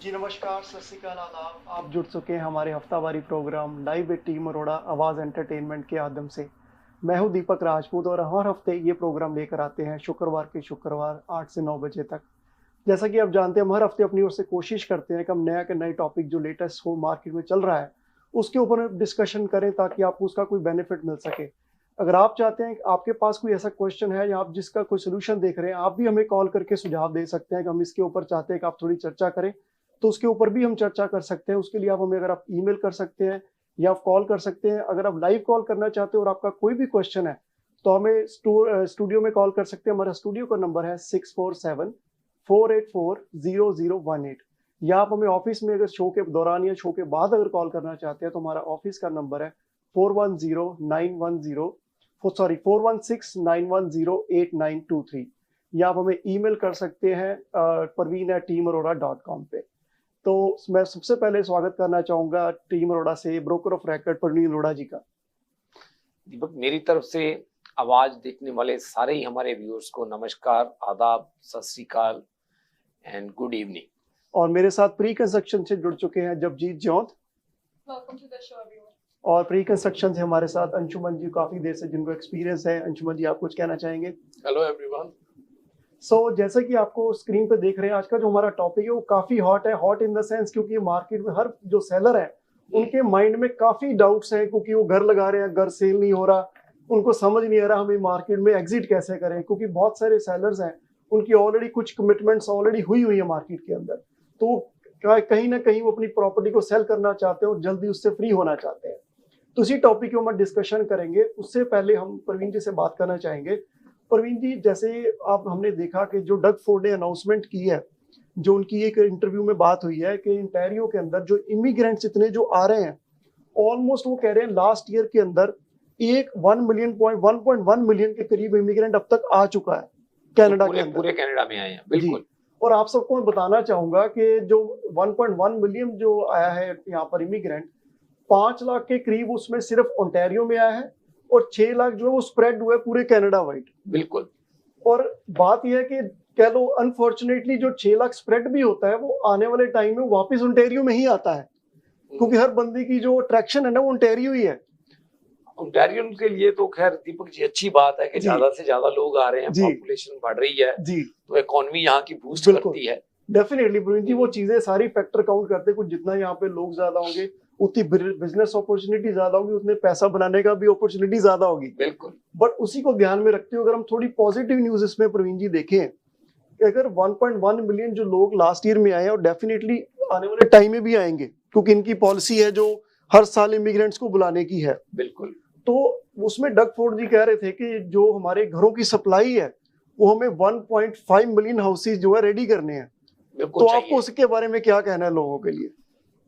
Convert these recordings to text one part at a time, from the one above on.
जी नमस्कार, सत श्री अकाल, आदाब। आप जुड़ चुके हैं हमारे हफ्तावारी program live with team Arora Awaaz entertainment के माध्यम से। मैं हूं दीपक राजपूत और हर हफ्ते ये प्रोग्राम लेकर आते हैं शुक्रवार के शुक्रवार 8 से 9 बजे तक। जैसा कि आप जानते हैं, हम हर हफ्ते अपनी ओर से कोशिश करते हैं कि हम नया के नए टॉपिक जो लेटेस्ट हो मार्केट में चल रहा है उसके ऊपर डिस्कशन करें ताकि आपको उसका कोई बेनिफिट मिल सके। अगर आप चाहते हैं कि आपके पास कोई ऐसा क्वेश्चन है या आप जिसका कोई सोल्यूशन देख रहे हैं, आप भी हमें कॉल करके सुझाव दे सकते हैं कि हम इसके ऊपर चाहते हैं कि आप थोड़ी चर्चा करें, तो उसके ऊपर भी हम चर्चा कर सकते हैं। उसके लिए आप हमें अगर आप ईमेल कर सकते हैं या आप कॉल कर सकते हैं। अगर आप लाइव कॉल करना चाहते हैं और आपका कोई भी क्वेश्चन है तो हमें स्टूडियो में कॉल कर सकते हैं। हमारा स्टूडियो का नंबर है 6474840018। या आप हमें ऑफिस में अगर शो के दौरान या शो के बाद अगर कॉल करना चाहते हैं तो हमारा ऑफिस का नंबर है 416-910 या आप हमें ईमेल कर सकते हैं parveen@teamaurora.com पे। तो मैं सबसे पहले स्वागत करना चाहूंगा टीम अरोड़ा से broker of record Parveen Arora ji का। दीपक, मेरी तरफ से आवाज देखने वाले सारे ही हमारे व्यूअर्स को नमस्कार, आदाब, सत श्री अकाल एंड गुड इवनिंग। और मेरे साथ प्री कंस्ट्रक्शन से जुड़ चुके हैं जपजीत जौंत। Welcome to the show everyone. और प्री कंस्ट्रक्शन से हमारे साथ अंशुमन जी काफी देर से जिनको एक्सपीरियंस है। अंशुमन जी, आप कुछ कहना चाहेंगे? Hello everyone. जैसा कि आपको स्क्रीन पे देख रहे हैं, आज का जो हमारा टॉपिक है वो काफी हॉट है। हॉट इन द सेंस क्योंकि मार्केट में हर जो सेलर है उनके माइंड में काफी डाउट्स हैं, क्योंकि वो घर लगा रहे हैं, घर सेल नहीं हो रहा, उनको समझ नहीं आ रहा हमें मार्केट में एग्जिट कैसे करें। क्योंकि बहुत सारे सेलर्स हैं, उनकी ऑलरेडी कुछ कमिटमेंट्स ऑलरेडी हुई है मार्केट के अंदर, तो कहीं ना कहीं वो अपनी प्रॉपर्टी को सेल करना चाहते हैं और जल्दी उससे फ्री होना चाहते हैं। तो इसी टॉपिक के ऊपर डिस्कशन करेंगे। उससे पहले हम परवीन जी से बात करना चाहेंगे। परवीन जी, जैसे आप हमने देखा कि जो डग फोर्ड ने अनाउंसमेंट की है, जो उनकी एक इंटरव्यू में बात हुई है कि इंटेरियो के अंदर जो इमिग्रेंट्स इतने जो आ रहे हैं, ऑलमोस्ट वो कह रहे हैं लास्ट ईयर के अंदर 1.1 मिलियन के करीब इमिग्रेंट अब तक आ चुका है कनाडा के अंदर। पूरे कनाडा में आए हैं, बिल्कुल। और आप सबको मैं बताना चाहूंगा कि जो 1.1 मिलियन जो आया है यहाँ पर इमिग्रेंट, 5 लाख के करीब उसमें सिर्फ ओंटारियो में आया है और 6 लाख जो है वो स्प्रेड हुआ है पूरे कनाडा वाइड। बिल्कुल। और बात यह है कि कह लो अनफॉर्चुनेटली जो 6 लाख स्प्रेड भी होता है वो आने वाले टाइम में वापस ओंटारियो में ही आता है, क्योंकि हर बंदे की जो अट्रैक्शन है ना वो ओंटारियो ही है। ओंटारियो के लिए तो खैर दीपक जी अच्छी बात है कि ज्यादा से ज्यादा लोग आ रहे हैं, जी, पॉपुलेशन बढ़ रही है जी, तो इकोनॉमी यहाँ की बूस्ट करती है। डेफिनेटली प्रवीण जी, वो चीजें सारी फैक्टर काउंट करते हैं। कुछ जितना यहाँ पे लोग ज्यादा होंगे उतनी बिजनेस अपॉर्चुनिटी ज्यादा होगी, उतने पैसा बनाने का भी अपॉर्चुनिटी ज्यादा होगी। बिल्कुल। बट उसी को ध्यान में रखते हुए अगर हम थोड़ी पॉजिटिव न्यूज इसमें प्रवीण जी देखें कि अगर 1.1 मिलियन जो लोग लास्ट ईयर में आए और डेफिनेटली आने वाले टाइम में भी आएंगे, क्योंकि इनकी पॉलिसी है जो हर साल इमिग्रेंट्स को बुलाने की है। बिल्कुल। तो उसमें डग फोर्ड जी कह रहे थे कि जो हमारे घरों की सप्लाई है वो हमें 1.5 मिलियन हाउसेज जो है रेडी करने हैं। तो आपको उसके बारे में क्या कहना है लोगों के लिए?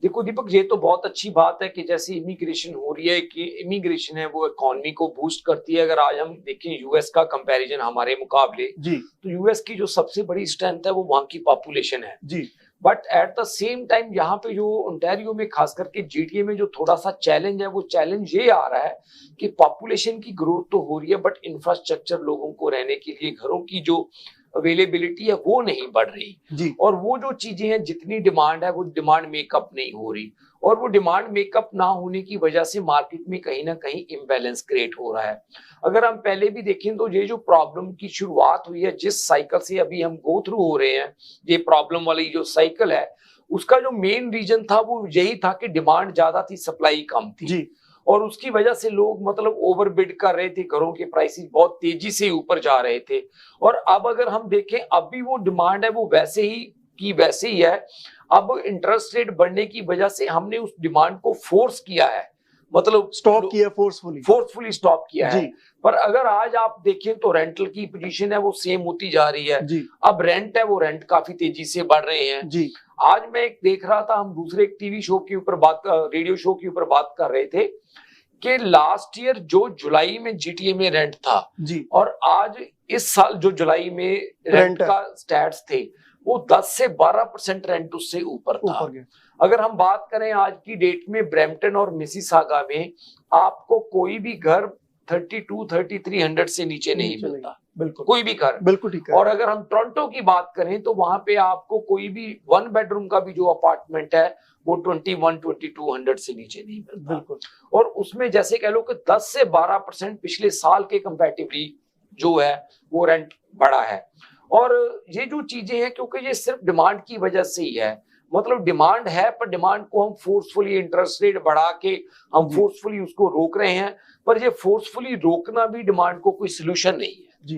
देखो दीपक, ये तो बहुत अच्छी बात है कि जैसे इमिग्रेशन हो रही है कि इमिग्रेशन है वो इकोनॉमी को बूस्ट करती है। अगर आज हम देखें यूएस का कंपैरिजन हमारे मुकाबले जी, तो यूएस की जो सबसे बड़ी स्ट्रेंथ है वो वहां की पॉपुलेशन है जी। But at the same time यहाँ पे जो ओंटारियो में खास करके जीटीए में जो थोड़ा सा चैलेंज है वो चैलेंज ये आ रहा है कि पॉपुलेशन की ग्रोथ तो हो रही है बट इंफ्रास्ट्रक्चर, लोगों को रहने के लिए घरों की जो अवेलेबिलिटी है वो नहीं बढ़ रही जी। और वो जो चीजें हैं जितनी डिमांड है वो डिमांड मेकअप नहीं हो रही और वो डिमांड मेकअप ना होने की वजह से मार्केट में कहीं ना कहीं इम्बैलेंस क्रिएट हो रहा है। अगर हम पहले भी देखें तो ये जो प्रॉब्लम की शुरुआत हुई है, जिस साइकिल से अभी हम गो थ्रू हो रहे हैं, ये प्रॉब्लम वाली जो साइकिल है उसका जो मेन रीजन था वो यही था कि डिमांड ज्यादा थी, सप्लाई कम थी जी। और उसकी वजह से लोग मतलब ओवरबिड कर रहे थे, घरों के प्राइसेस बहुत तेजी से ऊपर जा रहे थे। और अब अगर हम देखें अभी वो डिमांड है वो वैसे ही है। अब इंटरेस्ट रेट बढ़ने की वजह से हमने उस डिमांड को फोर्स किया है, मतलब स्टॉप किया, फोर्सफुली स्टॉप किया है। पर अगर आज आप देखें तो रेंटल की पोजीशन है वो सेम होती जा रही है। अब रेंट है वो रेंट काफी तेजी से बढ़ रहे हैं जी। आज मैं एक देख रहा था, हम दूसरे एक टीवी शो के ऊपर रेडियो शो के ऊपर बात कर रहे थे कि लास्ट ईयर जो जुलाई में जीटीए में रेंट था जी, और आज इस साल जो जुलाई में रेंट का स्टैट्स थे वो 10 से 12% रेंट उससे ऊपर था। अगर हम बात करें आज की डेट में ब्रैम्पटन और मिसिसागा में आपको कोई भी घर 32-3300 से नीचे नहीं मिलता। बिल्कुल कोई भी घर, बिल्कुल ठीक है। और अगर हम टोरंटो की बात करें तो वहां पे आपको कोई भी 1 बेडरूम का भी जो अपार्टमेंट है वो 21-2200 से नीचे नहीं मिलता। बिल्कुल। और उसमें जैसे कह लो कि 10 से 12% पिछले साल के कंपैरेटिवली जो है वो रेंट बढ़ा है। और ये जो चीजें हैं, क्योंकि ये सिर्फ डिमांड की वजह से ही है, मतलब डिमांड है पर डिमांड को हम फोर्सफुली इंटरेस्ट रेट बढ़ा के हम फोर्सफुली उसको रोक रहे हैं, पर ये फोर्सफुली रोकना भी डिमांड को कोई सोल्यूशन नहीं है। जी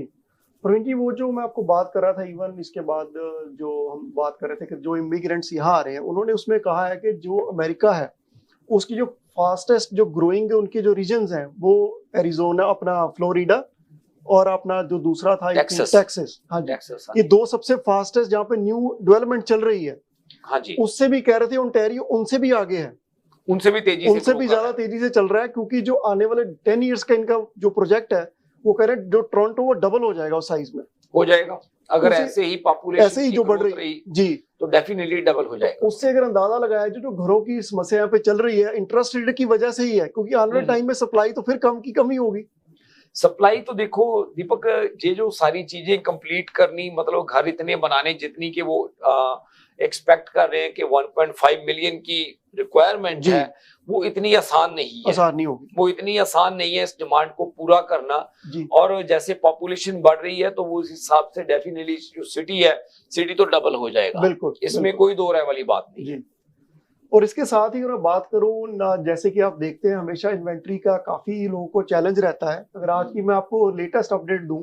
प्रवीण जी, वो जो मैं आपको बात कर रहा था, इवन इसके बाद जो हम बात कर रहे थे कि जो इमिग्रेंट्स यहाँ आ रहे हैं, उन्होंने उसमें कहा है कि जो अमेरिका है उसकी जो फास्टेस्ट जो ग्रोइंग उनके जो रीजन्स हैं वो एरिजोना, अपना फ्लोरिडा और अपना जो दूसरा था टेक्सास। हाँ जी, ये दो सबसे फास्टेस्ट जहाँ पे न्यू डेवलपमेंट चल रही है। हाँ जी, उससे भी कह रहे थे ओंटारियो उनसे भी आगे है, उनसे भी ज्यादा तेजी से चल रहा है, क्योंकि जो आने वाले 10 इयर्स का इनका जो प्रोजेक्ट है वो कह रहे हैं जो टोरंटो वो डबल हो जाएगा उस साइज में, हो जाएगा अगर ऐसे ही पॉपुलेशन ऐसे ही जो बढ़ रही जी तो डेफिनेटली डबल हो जाएगा। उससे अगर अंदाजा लगाया जो घरों की समस्या यहाँ पे चल रही है इंटरेस्ट रेट की वजह से ही है, क्योंकि आने वाले टाइम में सप्लाई तो फिर कम की कमी होगी। सप्लाई तो देखो दीपक, ये जो सारी चीजें कंप्लीट करनी, मतलब घर इतने बनाने जितनी के वो एक्सपेक्ट कर रहे हैं कि 1.5 मिलियन की रिक्वायरमेंट है, वो इतनी आसान नहीं है, आसान नहीं होगी, वो इतनी आसान नहीं है इस डिमांड को पूरा करना। और जैसे पॉपुलेशन बढ़ रही है तो वो उस हिसाब से डेफिनेटली जो सिटी है, सिटी तो डबल हो जाएगा, बिल्कुल इसमें कोई दो राय वाली बात नहीं है। और इसके साथ ही अगर मैं बात करूं ना, जैसे कि आप देखते हैं हमेशा इन्वेंट्री का काफी लोगों को चैलेंज रहता है। अगर आज की मैं आपको लेटेस्ट अपडेट दूं,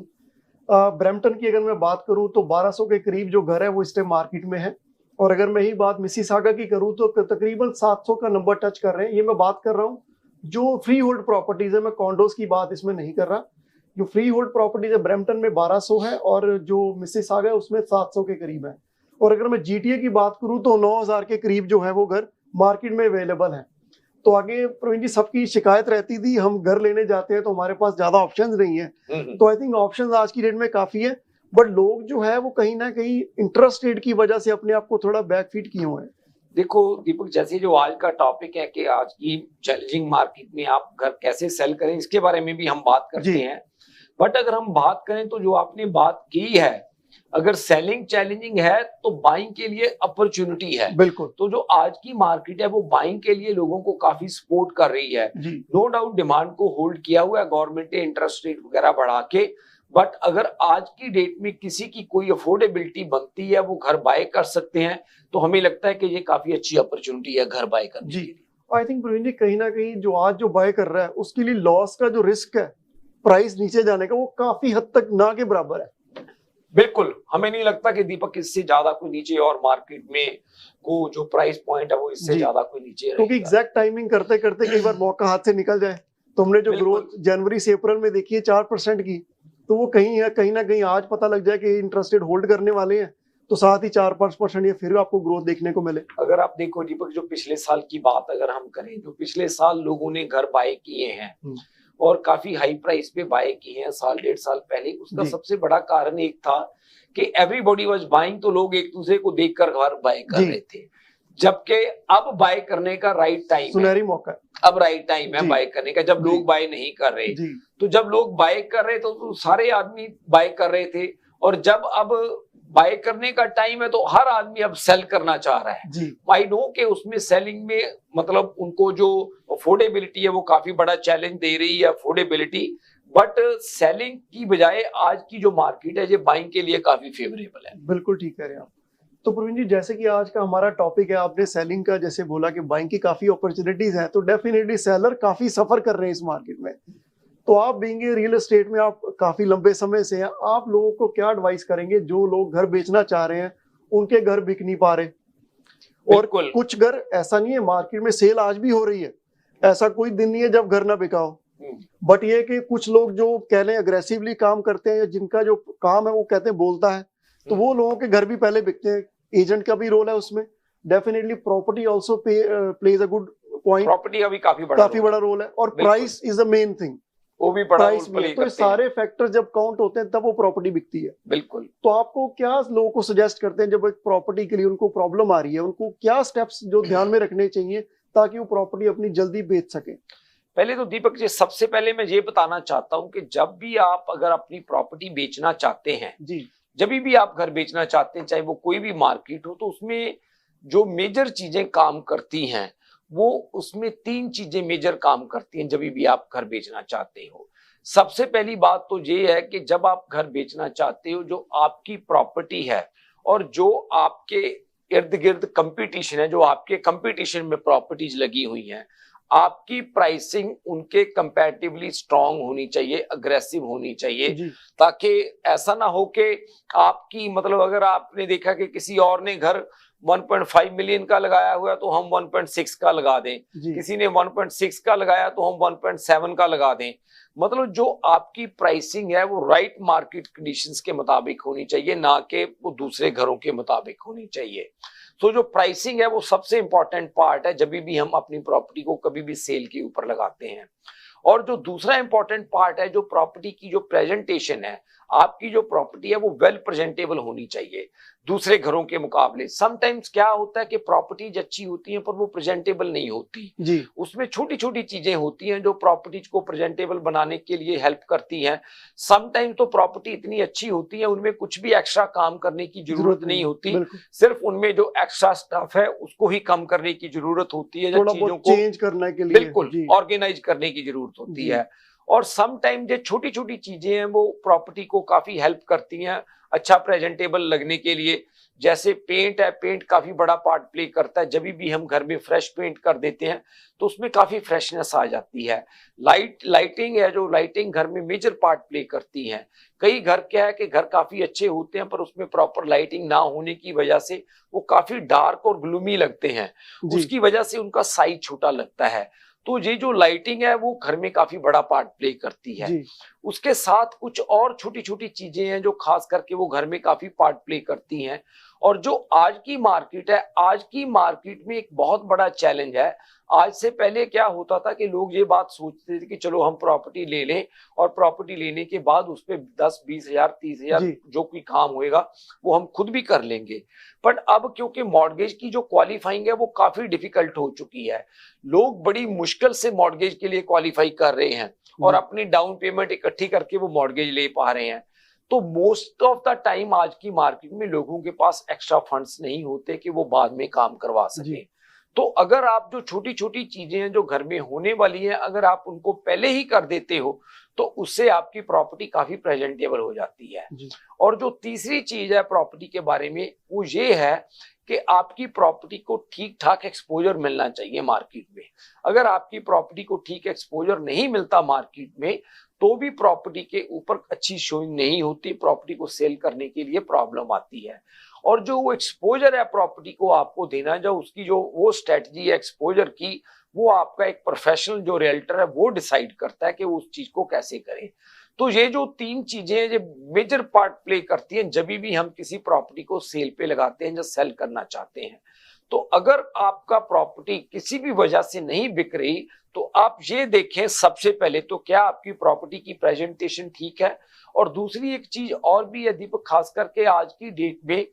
ब्रैम्पटन की अगर मैं बात करूं तो 1200 के करीब जो घर है वो इस टाइम मार्केट में है, और अगर मैं ही बात मिसिसागा की करूं तो तकरीबन 700 का नंबर टच कर रहे हैं। ये मैं बात कर रहा हूं जो फ्री होल्ड प्रॉपर्टीज है, मैं कॉन्डोज की बात इसमें नहीं कर रहा। जो फ्री होल्ड प्रॉपर्टीज है ब्रैम्पटन में 1200 है और जो मिसिसागा है उसमें 700 के करीब है। और अगर मैं जीटीए की बात करूं तो 9000 के करीब जो है वो घर मार्केट में अवेलेबल है। तो आगे प्रवीण जी सबकी शिकायत रहती थी हम घर लेने जाते हैं तो हमारे पास ज्यादा ऑप्शंस नहीं है, तो आई थिंक ऑप्शंस आज की डेट में काफी है, बट लोग जो है वो कहीं ना कहीं इंटरेस्ट रेट की वजह से अपने आप को थोड़ा बैकफीट किए हुए हैं। देखो दीपक, जैसे जो आज का टॉपिक है कि आज की चैलेंजिंग मार्केट में आप घर कैसे सेल करें, इसके बारे में भी हम बात करते हैं। बट अगर हम बात करें तो जो आपने बात की है, अगर सेलिंग चैलेंजिंग है तो बाइंग के लिए अपॉर्चुनिटी है। बिल्कुल। तो जो आज की मार्केट है वो बाइंग के लिए लोगों को काफी सपोर्ट कर रही है। नो डाउट डिमांड को होल्ड किया हुआ है गवर्नमेंट ने इंटरेस्ट रेट वगैरह बढ़ा के, बट अगर आज की डेट में किसी की कोई अफोर्डेबिलिटी बनती है, वो घर बाय कर सकते हैं, तो हमें लगता है कि ये काफी अच्छी अपॉर्चुनिटी है घर बाय करने की। आई थिंक प्रवीण जी कहीं ना कहीं जो आज जो बाय कर रहा है उसके लिए लॉस का जो रिस्क है प्राइस नीचे जाने का वो काफी हद तक ना के बराबर है। बिल्कुल, हमें नहीं लगता कि दीपक इससे ज्यादा कोई नीचे, और मार्केट में को जो प्राइस पॉइंट है वो इससे ज्यादा कोई नीचे, क्योंकि एग्जैक्ट टाइमिंग करते करते कई बार मौका हाथ से निकल जाए। तो हमने जो ग्रोथ जनवरी से अप्रैल में देखी है 4% की, तो वो कहीं ना कहीं आज पता लग जाए कि इंटरेस्ट रेट होल्ड करने वाले हैं, तो साथ ही 4-5% या फिर आपको ग्रोथ देखने को मिले। अगर आप देखो दीपक, जो पिछले साल की बात अगर हम करें, जो पिछले साल लोगों ने घर बाय किए हैं और काफी हाई प्राइस पे बाय किए हैं साल 1.5 साल पहले, उसका सबसे बड़ा कारण एक था कि एवरीबॉडी वाज बाइंग, तो लोग एक दूसरे को देखकर घर बाय कर रहे थे, जबकि अब बाय करने का राइट टाइम, सुनहरी मौका, अब राइट टाइम है बाय करने का, जब लोग बाय नहीं कर रहे। तो जब लोग बाय कर रहे तो सारे आदमी बाय कर रहे थे, और जब अब बाय करने का टाइम है तो हर आदमी अब सेल करना चाह रहा है। आई नो कि उसमें सेलिंग में मतलब उनको जो अफोर्डेबिलिटी है वो काफी बड़ा चैलेंज दे रही है अफोर्डेबिलिटी, बट सेलिंग की बजाय आज की जो मार्केट है ये बाइंग के लिए काफी फेवरेबल है। बिल्कुल ठीक कह रहे हैं आप। तो प्रवीण जी जैसे कि आज का हमारा टॉपिक है, आपने सेलिंग का जैसे बोला कि बाइंग की काफी अपॉर्चुनिटीज हैं, तो डेफिनेटली सेलर काफी सफर कर रहे हैं इस मार्केट में। तो आप बीइंग रियल एस्टेट में आप काफी लंबे समय से हैं, आप लोगों को क्या एडवाइस करेंगे जो लोग घर बेचना चाह रहे हैं, उनके घर बिक नहीं पा रहे, और कुछ घर ऐसा नहीं है मार्केट में सेल आज भी हो रही है, ऐसा कोई दिन नहीं है जब घर ना बिका हो, बट ये कि कुछ लोग जो कह लें अग्रेसिवली काम करते हैं, जिनका जो काम है वो कहते हैं बोलता है, तो वो लोगों के घर भी पहले बिकते हैं। एजेंट का भी रोल है उसमें, definitely property also plays a good point, property का भी काफी बड़ा रोल है, और price is the main thing, वो भी बड़ा रोल प्ले करते हैं। तो सारे फैक्टर जब काउंट होते हैं तब वो प्रॉपर्टी बिकती है। बिल्कुल। तो आपको क्या लोगों को सजेस्ट करते हैं जब एक प्रॉपर्टी के लिए उनको प्रॉब्लम आ रही है, उनको क्या स्टेप्स जो ध्यान में रखने चाहिए ताकि वो प्रॉपर्टी अपनी जल्दी बेच सके? पहले तो दीपक जी, सबसे पहले मैं ये बताना चाहता हूं कि जब भी आप अगर अपनी प्रॉपर्टी बेचना चाहते हैं जी, जब भी आप घर बेचना चाहते हैं, चाहे वो कोई भी मार्केट हो, तो उसमें जो मेजर चीजें काम करती हैं वो उसमें 3 चीजें मेजर काम करती हैं जब भी आप घर बेचना चाहते हो। सबसे पहली बात तो ये है कि जब आप घर बेचना चाहते हो, जो आपकी प्रॉपर्टी है और जो आपके इर्द गिर्द कंपटीशन है, जो आपके कंपटीशन में प्रॉपर्टीज लगी हुई हैं, आपकी प्राइसिंग उनके कंपैरेटिवली स्ट्रांग होनी चाहिए, अग्रेसिव होनी चाहिए, ताकि ऐसा ना हो कि आपकी मतलब अगर आपने देखा कि किसी और ने घर 1.5 मिलियन का लगाया हुआ है तो हम 1.6 का लगा दें, किसी ने 1.6 का लगाया तो हम 1.7 का लगा दें। मतलब जो आपकी प्राइसिंग है वो राइट मार्केट कंडीशंस के मुताबिक होनी चाहिए, ना कि वो दूसरे घरों के मुताबिक होनी चाहिए। तो जो प्राइसिंग है वो सबसे इंपॉर्टेंट पार्ट है जब भी हम अपनी प्रॉपर्टी को कभी भी सेल के ऊपर लगाते हैं। और जो दूसरा इंपॉर्टेंट पार्ट है, जो प्रॉपर्टी की जो प्रेजेंटेशन है, आपकी जो प्रॉपर्टी है वो वेल प्रेजेंटेबल होनी चाहिए दूसरे घरों के मुकाबले। समटाइम्स क्या होता है कि प्रॉपर्टीज अच्छी होती हैं पर वो प्रेजेंटेबल नहीं होती जी, उसमें छोटी छोटी चीजें होती हैं जो प्रॉपर्टीज को प्रेजेंटेबल बनाने के लिए हेल्प करती हैं। समटाइम्स तो प्रॉपर्टी इतनी अच्छी होती है उनमें कुछ भी एक्स्ट्रा काम करने की जरूरत नहीं होती, सिर्फ उनमें जो एक्स्ट्रा स्टफ है उसको ही कम करने की जरूरत होती है, जो चीजों को चेंज करने के लिए बिल्कुल ऑर्गेनाइज करने की जरूरत होती है। और सम टाइम जो छोटी छोटी चीजें हैं वो प्रॉपर्टी को काफी हेल्प करती हैं अच्छा प्रेजेंटेबल लगने के लिए। जैसे पेंट है, पेंट काफी बड़ा पार्ट प्ले करता है। जब भी हम घर में फ्रेश पेंट कर देते हैं तो उसमें काफी फ्रेशनेस आ जाती है। लाइटिंग है, जो लाइटिंग घर में मेजर पार्ट प्ले करती है। कई घर क्या है कि घर काफी अच्छे होते हैं पर उसमें प्रॉपर लाइटिंग ना होने की वजह से वो काफी डार्क और ग्लूमी लगते हैं, उसकी वजह से उनका साइज छोटा लगता है। तो ये जो लाइटिंग है वो घर में काफी बड़ा पार्ट प्ले करती है। उसके साथ कुछ और छोटी छोटी चीजें हैं जो खास करके वो घर में काफी पार्ट प्ले करती हैं। और जो आज की मार्केट है, आज की मार्केट में एक बहुत बड़ा चैलेंज है। आज से पहले क्या होता था कि लोग ये बात सोचते थे कि चलो हम प्रॉपर्टी ले लें और प्रॉपर्टी लेने के बाद उस पे 10-20 हजार 30 हजार जो कोई काम होएगा वो हम खुद भी कर लेंगे। बट अब क्योंकि मॉर्गेज की जो क्वालिफाइंग है वो काफी डिफिकल्ट हो चुकी है, लोग बड़ी मुश्किल से मॉर्गेज के लिए क्वालिफाई कर रहे हैं और अपनी डाउन पेमेंट इकट्ठी करके वो मॉर्गेज ले पा रहे हैं। तो मोस्ट ऑफ द टाइम आज की मार्केट में लोगों के पास एक्स्ट्रा फंड्स नहीं होते कि वो बाद में काम करवा सके। तो अगर आप जो छोटी छोटी चीजें हैं जो घर में होने वाली हैं, अगर आप उनको पहले ही कर देते हो तो उससे आपकी प्रॉपर्टी काफी प्रेजेंटेबल हो जाती है। और जो तीसरी चीज है प्रॉपर्टी के बारे में वो ये है कि आपकी प्रॉपर्टी को ठीक ठाक एक्सपोजर मिलना चाहिए मार्केट में। अगर आपकी प्रॉपर्टी को ठीक एक्सपोजर नहीं मिलता मार्केट में तो भी प्रॉपर्टी के ऊपर अच्छी शोइंग नहीं होती, प्रॉपर्टी को सेल करने के लिए प्रॉब्लम आती है। और जो वो एक्सपोजर है प्रॉपर्टी को आपको देना, जो उसकी जो वो स्ट्रेटजी है एक्सपोजर की, वो आपका एक प्रोफेशनल जो रियल्टर है वो डिसाइड करता है कि वो उस चीज को कैसे करें। तो ये जो 3 चीजें हैं जो मेजर पार्ट प्ले करती हैं जब भी हम किसी प्रॉपर्टी को सेल पे लगाते हैं, जब सेल करना चाहते हैं। तो अगर आपका प्रॉपर्टी किसी भी वजह से नहीं बिक रही तो आप ये देखें सबसे पहले तो क्या आपकी प्रॉपर्टी की प्रेजेंटेशन ठीक है। और दूसरी एक चीज और भी है दीपक, खास करके आज की डेट में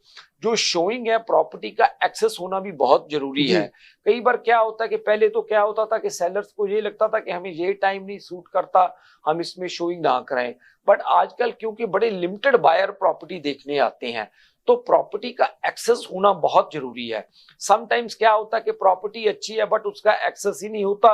जो शोइंग है प्रॉपर्टी का एक्सेस होना भी बहुत जरूरी है। कई बार क्या होता है कि पहले तो क्या होता था कि सेलर्स को ये लगता था कि हमें ये टाइम नहीं सूट करता, हम इसमें शोइंग ना कराएं। बट आजकल क्योंकि बड़े लिमिटेड बायर प्रॉपर्टी देखने आते हैं तो प्रॉपर्टी का एक्सेस होना बहुत जरूरी है। समटाइम्स क्या होता है कि प्रॉपर्टी अच्छी है बट उसका एक्सेस ही नहीं होता,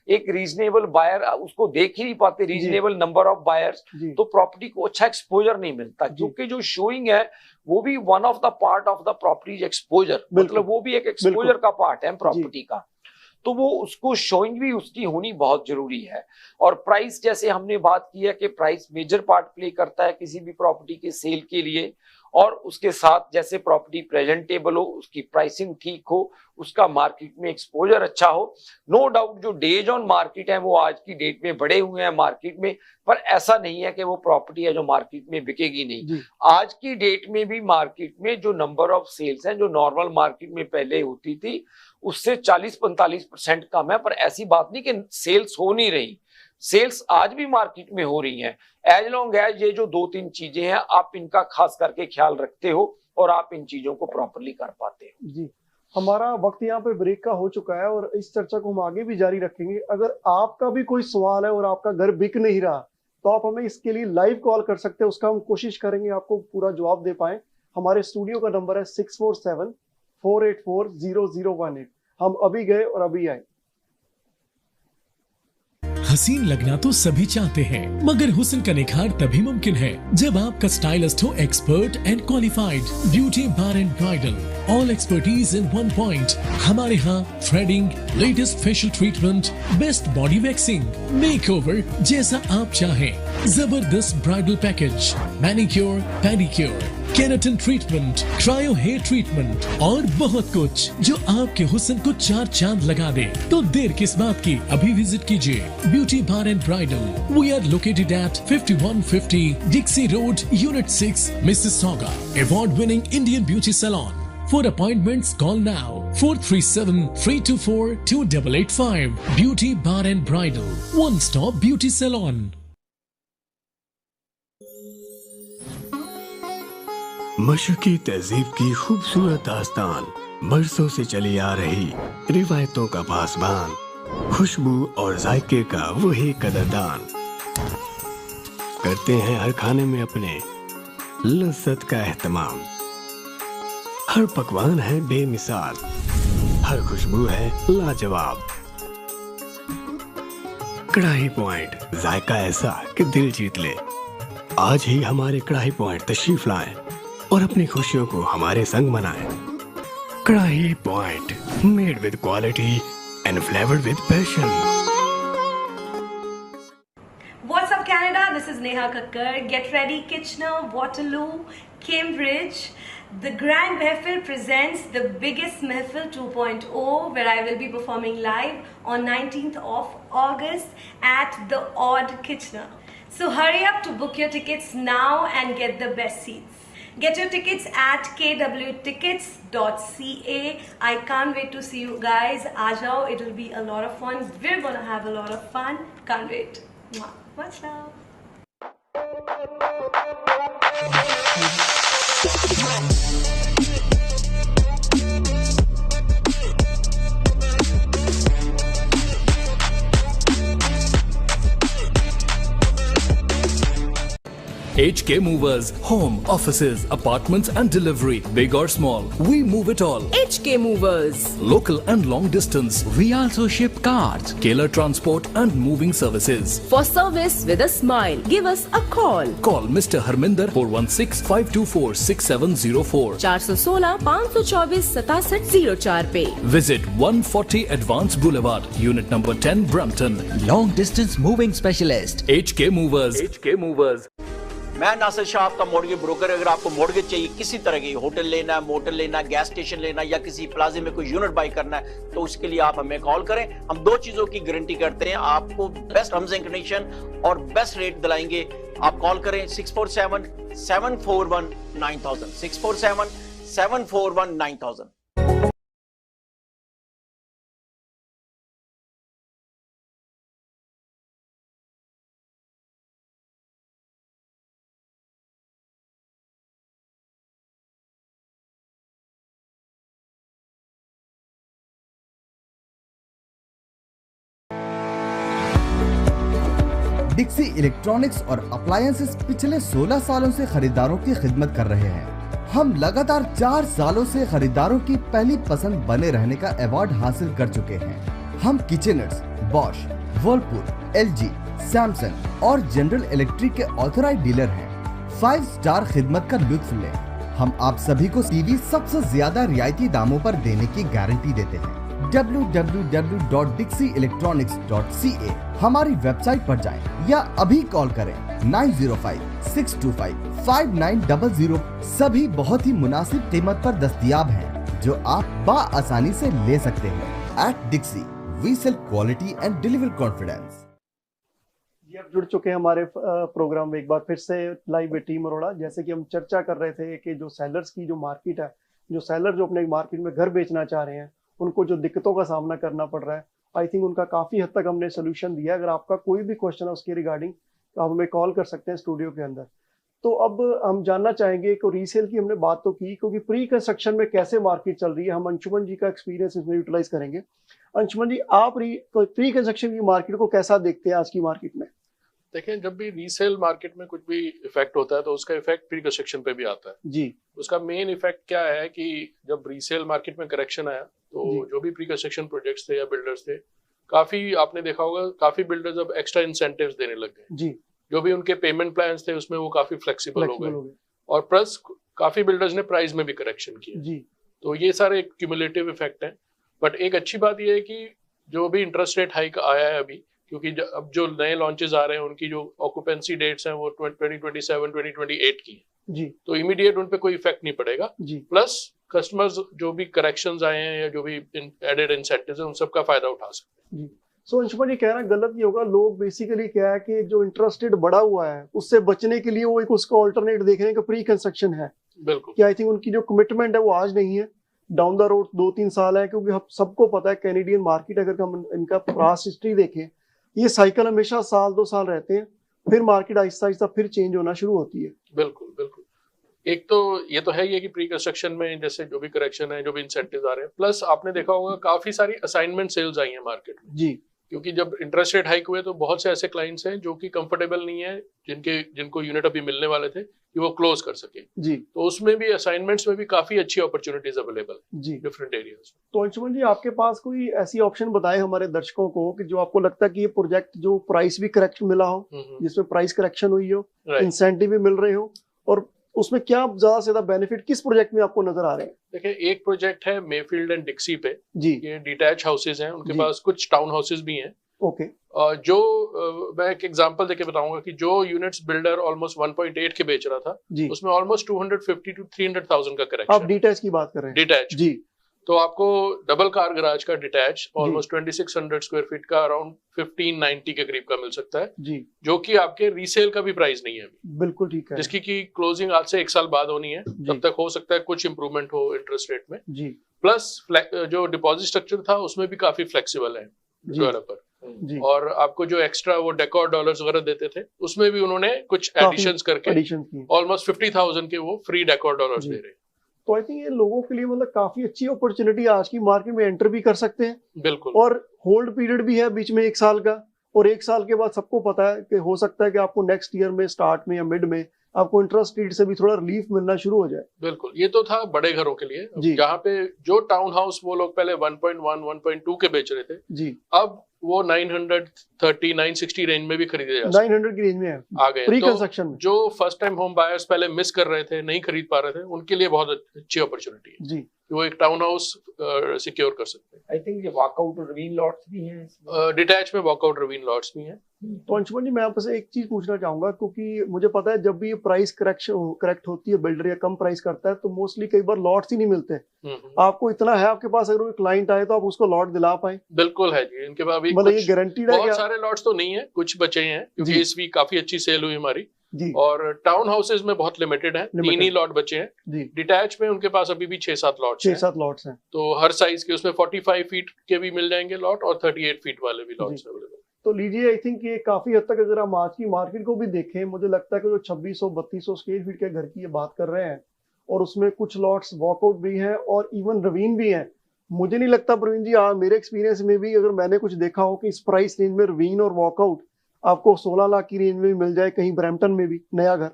एक रीजनेबल बायर उसको देख ही नहीं पाते, रीजनेबल नंबर ऑफ बायर्स, तो प्रॉपर्टी को अच्छा एक्सपोजर नहीं मिलता। क्योंकि जो शोइंग है वो भी one of the part of the property exposure, मतलब वो भी एक एक्सपोजर का पार्ट है प्रॉपर्टी का। तो वो उसको शोइंग भी उसकी होनी बहुत जरूरी है। और प्राइस, जैसे हमने बात की है कि प्राइस मेजर पार्ट प्ले करता है किसी भी प्रॉपर्टी के सेल के लिए। और उसके साथ जैसे प्रॉपर्टी प्रेजेंटेबल हो, उसकी प्राइसिंग ठीक हो, उसका मार्केट में एक्सपोजर अच्छा हो। नो डाउट जो डेज ऑन मार्केट है वो आज की डेट में बढ़े हुए हैं मार्केट में, पर ऐसा नहीं है कि वो प्रॉपर्टी है जो मार्केट में बिकेगी नहीं। आज की डेट में भी मार्केट में जो नंबर ऑफ सेल्स हैं जो नॉर्मल मार्केट में पहले होती थी उससे 40-45% कम है। पर ऐसी बात नहीं कि सेल्स हो नहीं रही, सेल्स आज भी मार्केट में हो रही हैं। एज लॉन्ग एज ये जो 2-3 चीजें हैं आप इनका खास करके ख्याल रखते हो और आप इन चीजों को प्रॉपरली कर पाते हो। जी, हमारा वक्त यहाँ पे ब्रेक का हो चुका है और इस चर्चा को हम आगे भी जारी रखेंगे। अगर आपका भी कोई सवाल है और आपका घर बिक नहीं रहा तो आप हमें इसके लिए लाइव कॉल कर सकते हैं, उसका हम कोशिश करेंगे आपको पूरा जवाब दे पाए। हमारे स्टूडियो का नंबर है 6474840018। हम अभी गए और अभी आए। हसीन लगना तो सभी चाहते हैं, मगर हुस्न का निखार तभी मुमकिन है जब आपका स्टाइलिस्ट हो expert and qualified. Beauty bar and bridal, all expertise in one point. हमारे यहाँ threading, latest facial treatment, best body waxing, makeover जैसा आप चाहें, जबरदस्त bridal package, manicure, pedicure, keratin treatment, cryo hair treatment और बहुत कुछ जो आपके हुस्न को चार चांद लगा दे। तो देर किस बात की, अभी विजिट कीजिए beauty bar and bridal. We are located at 5150 Dixie road, unit 6, Mississauga. Award winning Indian beauty salon. For appointments, call now 437-324-2885. Beauty Bar and Bridal, one stop beauty salon. मशरकी तहजीब की खूबसूरत दास्तान, बरसों से चली आ रही रिवायतों का पासबान, खुशबू और जायके का वही कदरदान। करते हैं हर खाने में अपने लज्जत का एहतमाम। हर पकवान है बेमिसाल, हर खुशबू है लाजवाब। कढ़ाई पॉइंट, जायका ऐसा कि दिल जीत ले। आज ही हमारे कढ़ाई पॉइंट तशरीफ लाएं और अपनी खुशियों को हमारे संग मनाएं। कढ़ाई point, made with quality and flavoured with passion. What's up, Canada? This is Neha Kakkar. Get ready, Kitchener, Waterloo, Cambridge. The Grand Mehfil presents the biggest Mehfil 2.0, where I will be performing live on 19th of August at the Odd Kitchener. So hurry up to book your tickets now and get the best seats. Get your tickets at kwtickets.ca. I can't wait to see you guys. Aajao, it will be a lot of fun. We're gonna have a lot of fun. Can't wait. Much love. HK Movers, home, offices, apartments and delivery, big or small, we move it all. HK Movers. Local and long distance, we also ship cars, Keller transport and moving services. For service with a smile, give us a call. Call Mr. Harminder 416-524-6704. 416-524-6704 पे. Visit 140 Advanced Boulevard, Unit number 10, Brampton. Long distance moving specialist. HK Movers. HK Movers. मैं नासिर शाह, आपका mortgage broker. अगर आपको mortgage चाहिए किसी तरह की, hotel लेना है, मोटर लेना, गैस स्टेशन लेना या किसी प्लाजे में कोई यूनिट बाई करना है, तो उसके लिए आप हमें कॉल करें। हम दो चीजों की गारंटी करते हैं, आपको बेस्ट टर्म्स एंड कंडीशन और बेस्ट रेट दिलाएंगे। आप कॉल करें 647-741-9000, 647-741-9000। डिक्सी इलेक्ट्रॉनिक्स और अप्लायंसेस पिछले 16 सालों से खरीदारों की खिदमत कर रहे हैं। हम लगातार 4 सालों से खरीदारों की पहली पसंद बने रहने का अवार्ड हासिल कर चुके हैं। हम किचनर्स, बॉश, वर्लपूल, एलजी, सैमसंग और जनरल इलेक्ट्रिक के ऑथराइज्ड डीलर हैं। 5 स्टार खिदमत का लुत्फ लें। हम आप सभी को टीवी सबसे ज्यादा रियायती दामों पर देने की गारंटी देते हैं। www.dixieelectronics.ca हमारी वेबसाइट पर जाएं या अभी कॉल करें 905-625-5900। सभी बहुत ही मुनासिब कीमत पर दस्तयाब हैं जो आप बाआसानी से ले सकते हैं। At Dixie, we sell quality and deliver confidence। ये अब जुड़ चुके हैं हमारे प्रोग्राम में एक बार फिर से लाइव टीम अरोड़ा। जैसे कि हम चर्चा कर रहे थे कि जो सेलर्स की जो मार्केट है, जो सेलर जो अपने मार्केट में घर बेचना चाह रहे हैं, उनको जो दिक्कतों का सामना करना पड़ रहा है, आई थिंक उनका काफ़ी हद तक हमने सोल्यूशन दिया है। अगर आपका कोई भी क्वेश्चन है उसके रिगार्डिंग तो आप हमें कॉल कर सकते हैं स्टूडियो के अंदर। तो अब हम जानना चाहेंगे कि रीसेल की हमने बात तो की, क्योंकि प्री कंस्ट्रक्शन में कैसे मार्केट चल रही है, हम अंशुमन जी का एक्सपीरियंस इसमें यूटिलाइज करेंगे। अंशुमन जी, आप प्री कंस्ट्रक्शन की मार्केट को कैसा देखते हैं आज की मार्केट में? देखें, जब भी रीसेल मार्केट में कुछ भी इफेक्ट होता है तो उसका इफेक्ट प्री कंस्ट्रक्शन पे भी आता है जी। उसका मेन इफेक्ट क्या है कि जब रीसेल मार्केट में करेक्शन आया तो जो भी प्री कंस्ट्रक्शन प्रोजेक्ट्स थे या बिल्डर्स थे, काफी आपने देखा होगा काफी बिल्डर्स अब एक्स्ट्रा इंसेंटिव्स देने लग गए जी। जो भी उनके पेमेंट प्लान्स थे उसमें वो काफी फ्लेक्सिबल हो गए और प्लस काफी बिल्डर्स ने प्राइस में भी करेक्शन किया जी। तो ये सारे क्यूमुलेटिव इफेक्ट हैं। बट एक अच्छी बात ये है कि जो भी इंटरेस्ट रेट हाइक आया है अभी, क्योंकि अब जो नए लॉन्चेस आ रहे हैं उनकी जो ऑक्यूपेंसी डेट्स हैं वो 2027 2028 की जी। तो इमीडिएट उन पे कोई इफेक्ट नहीं पड़ेगा जी। प्लस कस्टमर्स जो भी करेक्शंस आए हैं या जो भी एडेड इंसेंटिव्स हैं उन सब का फायदा उठा सकते हैं। सो अंशुमन जी, कहना गलत नहीं होगा, लोग बेसिकली क्या है कि जो इंटरेस्ट रेट बढ़ा हुआ है उससे बचने के लिए वो एक उसका ऑल्टरनेट देख रहे हैं कि प्री कंस्ट्रक्शन है। बिल्कुल। कि आई थिंक उनकी जो कमिटमेंट है वो आज नहीं है, डाउन द रोड 2-3 साल है, क्योंकि हम सबको पता है कैनेडियन मार्केट अगर हम इनका पास्ट हिस्ट्री देखें, ये साइकिल हमेशा 1-2 साल रहते हैं, फिर मार्केट आहिस्ता आहिस्ता फिर चेंज होना शुरू होती है। बिल्कुल बिल्कुल। एक तो ये तो है ही है कि प्री कंस्ट्रक्शन में जैसे जो भी करेक्शन है, जो भी इंसेंटिव्स आ रहे हैं, प्लस आपने देखा होगा काफी सारी असाइनमेंट सेल्स आई हैं मार्केट में जी। क्योंकि जब इंटरेस्ट रेट हाइक हुए तो बहुत से ऐसे क्लाइंट्स हैं जो कि कंफर्टेबल नहीं है, जिनको यूनिट अभी मिलने वाले थे कि वो क्लोज कर सके जी। तो उसमें भी असाइनमेंट्स में भी काफी अच्छी अपॉर्चुनिटीज अवेलेबल जी डिफरेंट एरियाज। तो अंशुमन जी, आपके पास कोई ऐसी ऑप्शन बताए हमारे दर्शकों को कि जो आपको लगता है कि ये प्रोजेक्ट जो प्राइस भी करेक्ट मिला हो, जिसमें प्राइस करेक्शन हुई हो, इंसेंटिव भी मिल रहे हो, और उसमें क्या ज्यादा से ज्यादा बेनिफिट किस प्रोजेक्ट में आपको नजर आ रहे हैं? देखिए, एक प्रोजेक्ट है मेफील्ड एंड डिक्सी पे जी। ये डिटैच हाउसेज हैं, उनके पास कुछ टाउन हाउसेज भी हैं। ओके। जो मैं एक एग्जांपल देके बताऊंगा कि जो यूनिट्स बिल्डर ऑलमोस्ट 1.8 के बेच रहा था उसमें ऑलमोस्ट 250 to 300,000 का करेक्शन। आप डिटैच की बात कर रहे हैं? डिटैच जी। तो आपको डबल कार गराज का डिटैच ऑलमोस्ट 2600 स्क्वायर फीट का अराउंड 1590 के करीब का मिल सकता है जी। जो कि आपके रीसेल का भी प्राइस नहीं है अभी। बिल्कुल ठीक है। जिसकी की क्लोजिंग आज से 1 साल बाद होनी है, तब तक हो सकता है कुछ इंप्रूवमेंट हो इंटरेस्ट रेट में जी। प्लस जो डिपॉजिट स्ट्रक्चर था उसमें भी काफी फ्लेक्सिबल है डेवलपर जी। और आपको जो एक्स्ट्रा वो डेकोर डॉलर्स वगैरह देते थे उसमें भी उन्होंने कुछ एडिशंस करके ऑलमोस्ट 50,000 के वो फ्री डेकोर डॉलर्स दे रहे हैं। तो आई थिंक ये लोगों के लिए मतलब काफी अच्छी अपॉर्चुनिटी आज की मार्केट में एंटर भी कर सकते हैं। बिल्कुल। और होल्ड पीरियड भी है बीच में 1 साल का, और 1 साल के बाद सबको पता है कि हो सकता है कि आपको नेक्स्ट ईयर में स्टार्ट में या मिड में आपको इंटरेस्ट रेट से भी थोड़ा रिलीफ मिलना शुरू हो जाए। बिल्कुल। ये तो था बड़े घरों के लिए, जहाँ पे जो टाउन हाउस वो लोग पहले 1.1 1.2 के बेच रहे थे जी, अब वो 930 960 रेंज में भी खरीदे जा सकते हैं। 900 की रेंज में आ गए। प्री तो कंस्ट्रक्शन में जो फर्स्ट टाइम होम बायर्स पहले मिस कर रहे थे, नहीं खरीद पा रहे थे, उनके लिए बहुत अच्छी अपॉर्चुनिटी है जी, वो एक टाउन हाउस सिक्योर कर सकते हैं। आई थिंक ये वॉकआउट और रवीन लॉट्स भी हैं, डिटैच में वॉकआउट रवीन लॉट्स भी हैं। तो अंशुमन जी, मैं आपसे एक चीज पूछना चाहूंगा, क्योंकि मुझे पता है जब भी प्राइस करेक्ट होती है, बिल्डर या कम प्राइस करता है, तो मोस्टली कई बार लॉट्स ही नहीं मिलते। आपको इतना है आपके पास, अगर कोई क्लाइंट आए तो आप उसको लॉट दिला पाए? बिल्कुल है जी, इनके पास मतलब ये गारंटीड है? बहुत सारे लॉट्स तो नहीं है, कुछ बचे हैं क्योंकि इस वीक काफी अच्छी सेल हुई हमारी जी। और टाउन हाउसेज में बहुत लिमिटेड है, 3 ही लॉट बचे हैं। डिटैच में उनके पास अभी भी 6-7 लॉट्स हैं। तो हर साइज के उसमें 45 फीट के भी मिल जाएंगे लॉट और 38 फीट वाले भी लॉट्स अवेलेबल। तो लीजिए, आई थिंक ये काफी हद तक अगर हम आज की मार्केट को भी देखें, मुझे लगता है कि जो 2600-3200 स्क्वायर फीट के घर की ये बात कर रहे हैं और उसमें कुछ लॉट्स वॉकआउट भी हैं और इवन रवीन भी हैं। मुझे नहीं लगता प्रवीण जी, मेरे एक्सपीरियंस में भी अगर मैंने कुछ देखा हो कि इस प्राइस रेंज में रवीन और वॉकआउट आपको 16 लाख की रेंज में भी मिल जाए, कहीं ब्रैम्पटन में भी नया घर।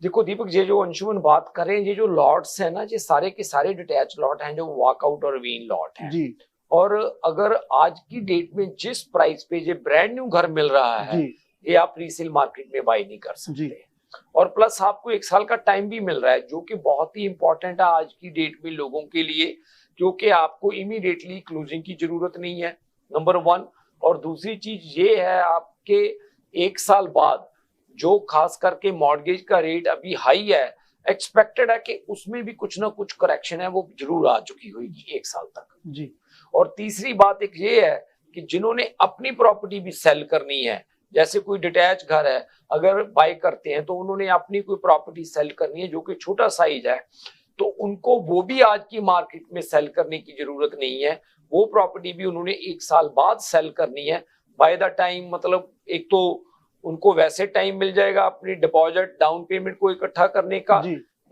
देखो दीपक, ये जो अंशुमन बात करें, ये जो लॉट्स है ना, ये सारे के सारे डिटैच लॉट हैं जो वॉकआउट और रवीन लॉट हैं जी। और अगर आज की डेट में जिस प्राइस पे ये ब्रांड न्यू घर मिल रहा है, ये आप रीसेल मार्केट में बाय नहीं कर सकते। और प्लस आपको 1 साल का टाइम भी मिल रहा है, जो कि बहुत ही इंपॉर्टेंट है आज की डेट में लोगों के लिए, क्योंकि आपको इमीडिएटली क्लोजिंग की जरूरत नहीं है, नंबर 1। और दूसरी चीज ये है, आपके 1 साल बाद जो खास करके मॉर्गेज का रेट अभी हाई है, एक्सपेक्टेड है कि उसमें भी कुछ ना कुछ करेक्शन है वो जरूर आ चुकी होगी 1 साल तक जी। और तीसरी बात एक ये है कि जिन्होंने अपनी प्रॉपर्टी भी सेल करनी है, जैसे कोई डिटैच घर है अगर बाय करते हैं तो उन्होंने अपनी कोई प्रॉपर्टी सेल करनी है जो कि छोटा साइज है, तो उनको वो भी आज की मार्केट में सेल करने की जरूरत नहीं है। वो प्रॉपर्टी भी उन्होंने 1 साल बाद सेल करनी है। बाय द टाइम, मतलब एक तो उनको वैसे टाइम मिल जाएगा अपनी डिपॉजिट डाउन पेमेंट को इकट्ठा करने का,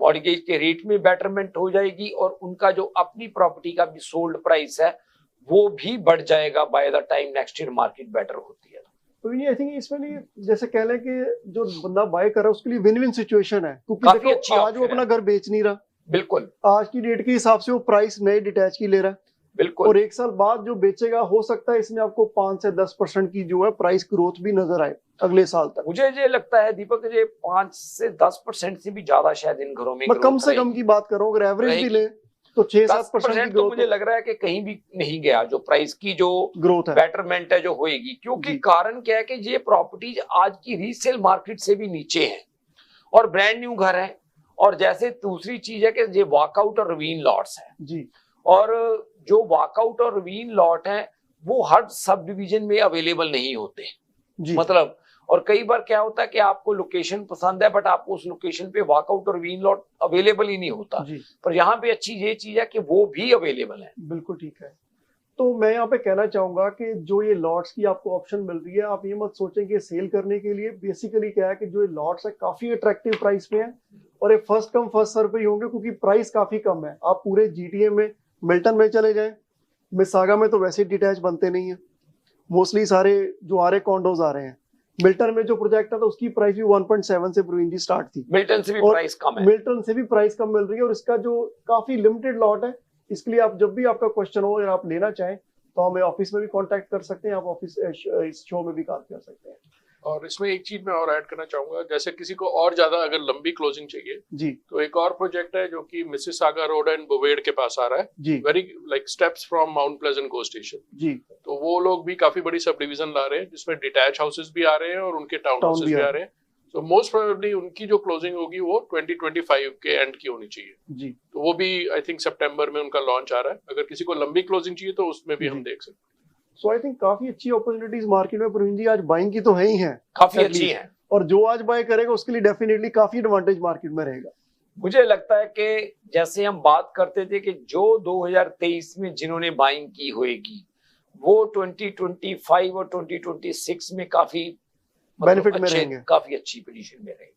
मॉर्गेज के रेट में बेटरमेंट हो जाएगी और उनका जो अपनी प्रॉपर्टी का भी सोल्ड प्राइस है वो भी बढ़ जाएगा by the time next year market better होती है। तो ये आई थिंक इसमें नहीं, जैसे कह लें कि जो बंदा बाय कर रहा है उसके लिए विन विन सिचुएशन है, क्योंकि देखो आज वो अपना घर बेच नहीं रहा, बिल्कुल आज की डेट के हिसाब से वो प्राइस नए डिटैच की ले रहा है, बिल्कुल, और एक साल बाद जो बेचेगा हो सकता है इसमें आपको 5 से 10% की जो है प्राइस ग्रोथ भी नजर आए अगले साल तक। मुझे ये लगता है दीपक ये 5 से 10% से भी ज्यादा शायद इन घरों में मैं कम से कम की बात कर रहा हूँ, अगर एवरेज भी ले तो 6-7% की ग्रोथ मुझे लग रहा है कि कहीं भी नहीं गया जो प्राइस की जो ग्रोथ है, बेटरमेंट है जो होएगी, क्योंकि कारण क्या है कि ये प्रॉपर्टीज आज की रीसेल मार्केट से भी नीचे हैं और ब्रांड न्यू घर है। और जैसे दूसरी चीज है कि ये वॉकआउट और रवीन लॉट्स है जी, और जो वॉकआउट और रवीन लॉट है वो हर सब डिवीजन में अवेलेबल नहीं होते जी। मतलब, और कई बार क्या होता है कि आपको लोकेशन पसंद है बट आपको उस लोकेशन पे वॉकआउट और वीन लॉट अवेलेबल ही नहीं होता जी। पर यहाँ पे अच्छी ये चीज है कि वो भी अवेलेबल है। बिल्कुल ठीक है। तो मैं यहाँ पे कहना चाहूंगा कि जो ये लॉट्स की आपको ऑप्शन मिल रही है, आप ये मत सोचें कि सेल करने के लिए, बेसिकली क्या है कि जो ये लॉट्स है काफी अट्रैक्टिव प्राइस पे है और ये फर्स्ट कम फर्स्ट सर्व पे ही होंगे क्योंकि प्राइस काफी कम है। आप पूरे जीटीए में मिल्टन में चले जाएं, मिसागा में तो वैसे डिटैच बनते नहीं है, मोस्टली सारे जो आ रहे कॉन्डोज आ रहे हैं। मिल्टन में जो प्रोजेक्ट था तो उसकी प्राइस भी 1.7 से प्रवीण जी स्टार्ट थी, मिल्टन से भी प्राइस कम है, मिल्टन से भी प्राइस कम मिल रही है और इसका जो काफी लिमिटेड लॉट है, इसके लिए आप जब भी आपका क्वेश्चन हो या आप लेना चाहें तो हमें ऑफिस में भी कांटेक्ट कर सकते हैं, आप ऑफिस इस शो में भी कॉल कर सकते हैं। और इसमें एक चीज मैं और ऐड करना चाहूंगा, जैसे किसी को और ज्यादा अगर लंबी क्लोजिंग चाहिए जी, तो एक और प्रोजेक्ट है जो कि मिसिसागा रोड एंड बुवेड के पास आ रहा है जी, very like steps from Mount Pleasant GO station जी। तो वो लोग भी काफी बड़ी सब डिवीजन ला रहे हैं जिसमें डिटैच हाउसेस भी आ रहे हैं और उनके टाउन हाउसेस भी आ रहे हैं। तो मोस्ट प्रोबेबली उनकी जो क्लोजिंग होगी वो 2025 के एंड की होनी चाहिए जी। तो वो भी आई थिंक सितंबर में उनका लॉन्च आ रहा है। अगर किसी को लंबी क्लोजिंग चाहिए तो उसमें भी हम देख सकते हैं। सो आई थिंक काफी अच्छी अपॉर्चुनिटीज मार्केट में प्रवीण जी आज बाइंग की तो है ही हैं, काफी अच्छी हैं, और जो आज बाय करेगा उसके लिए डेफिनेटली काफी एडवांटेज मार्केट में रहेगा। मुझे लगता है कि जैसे हम बात करते थे कि जो 2023 में जिन्होंने बाइंग की होगी वो 2025 और 2026 में काफी बेनिफिट में रहेंगे, काफी अच्छी पोजीशन में रहेंगे।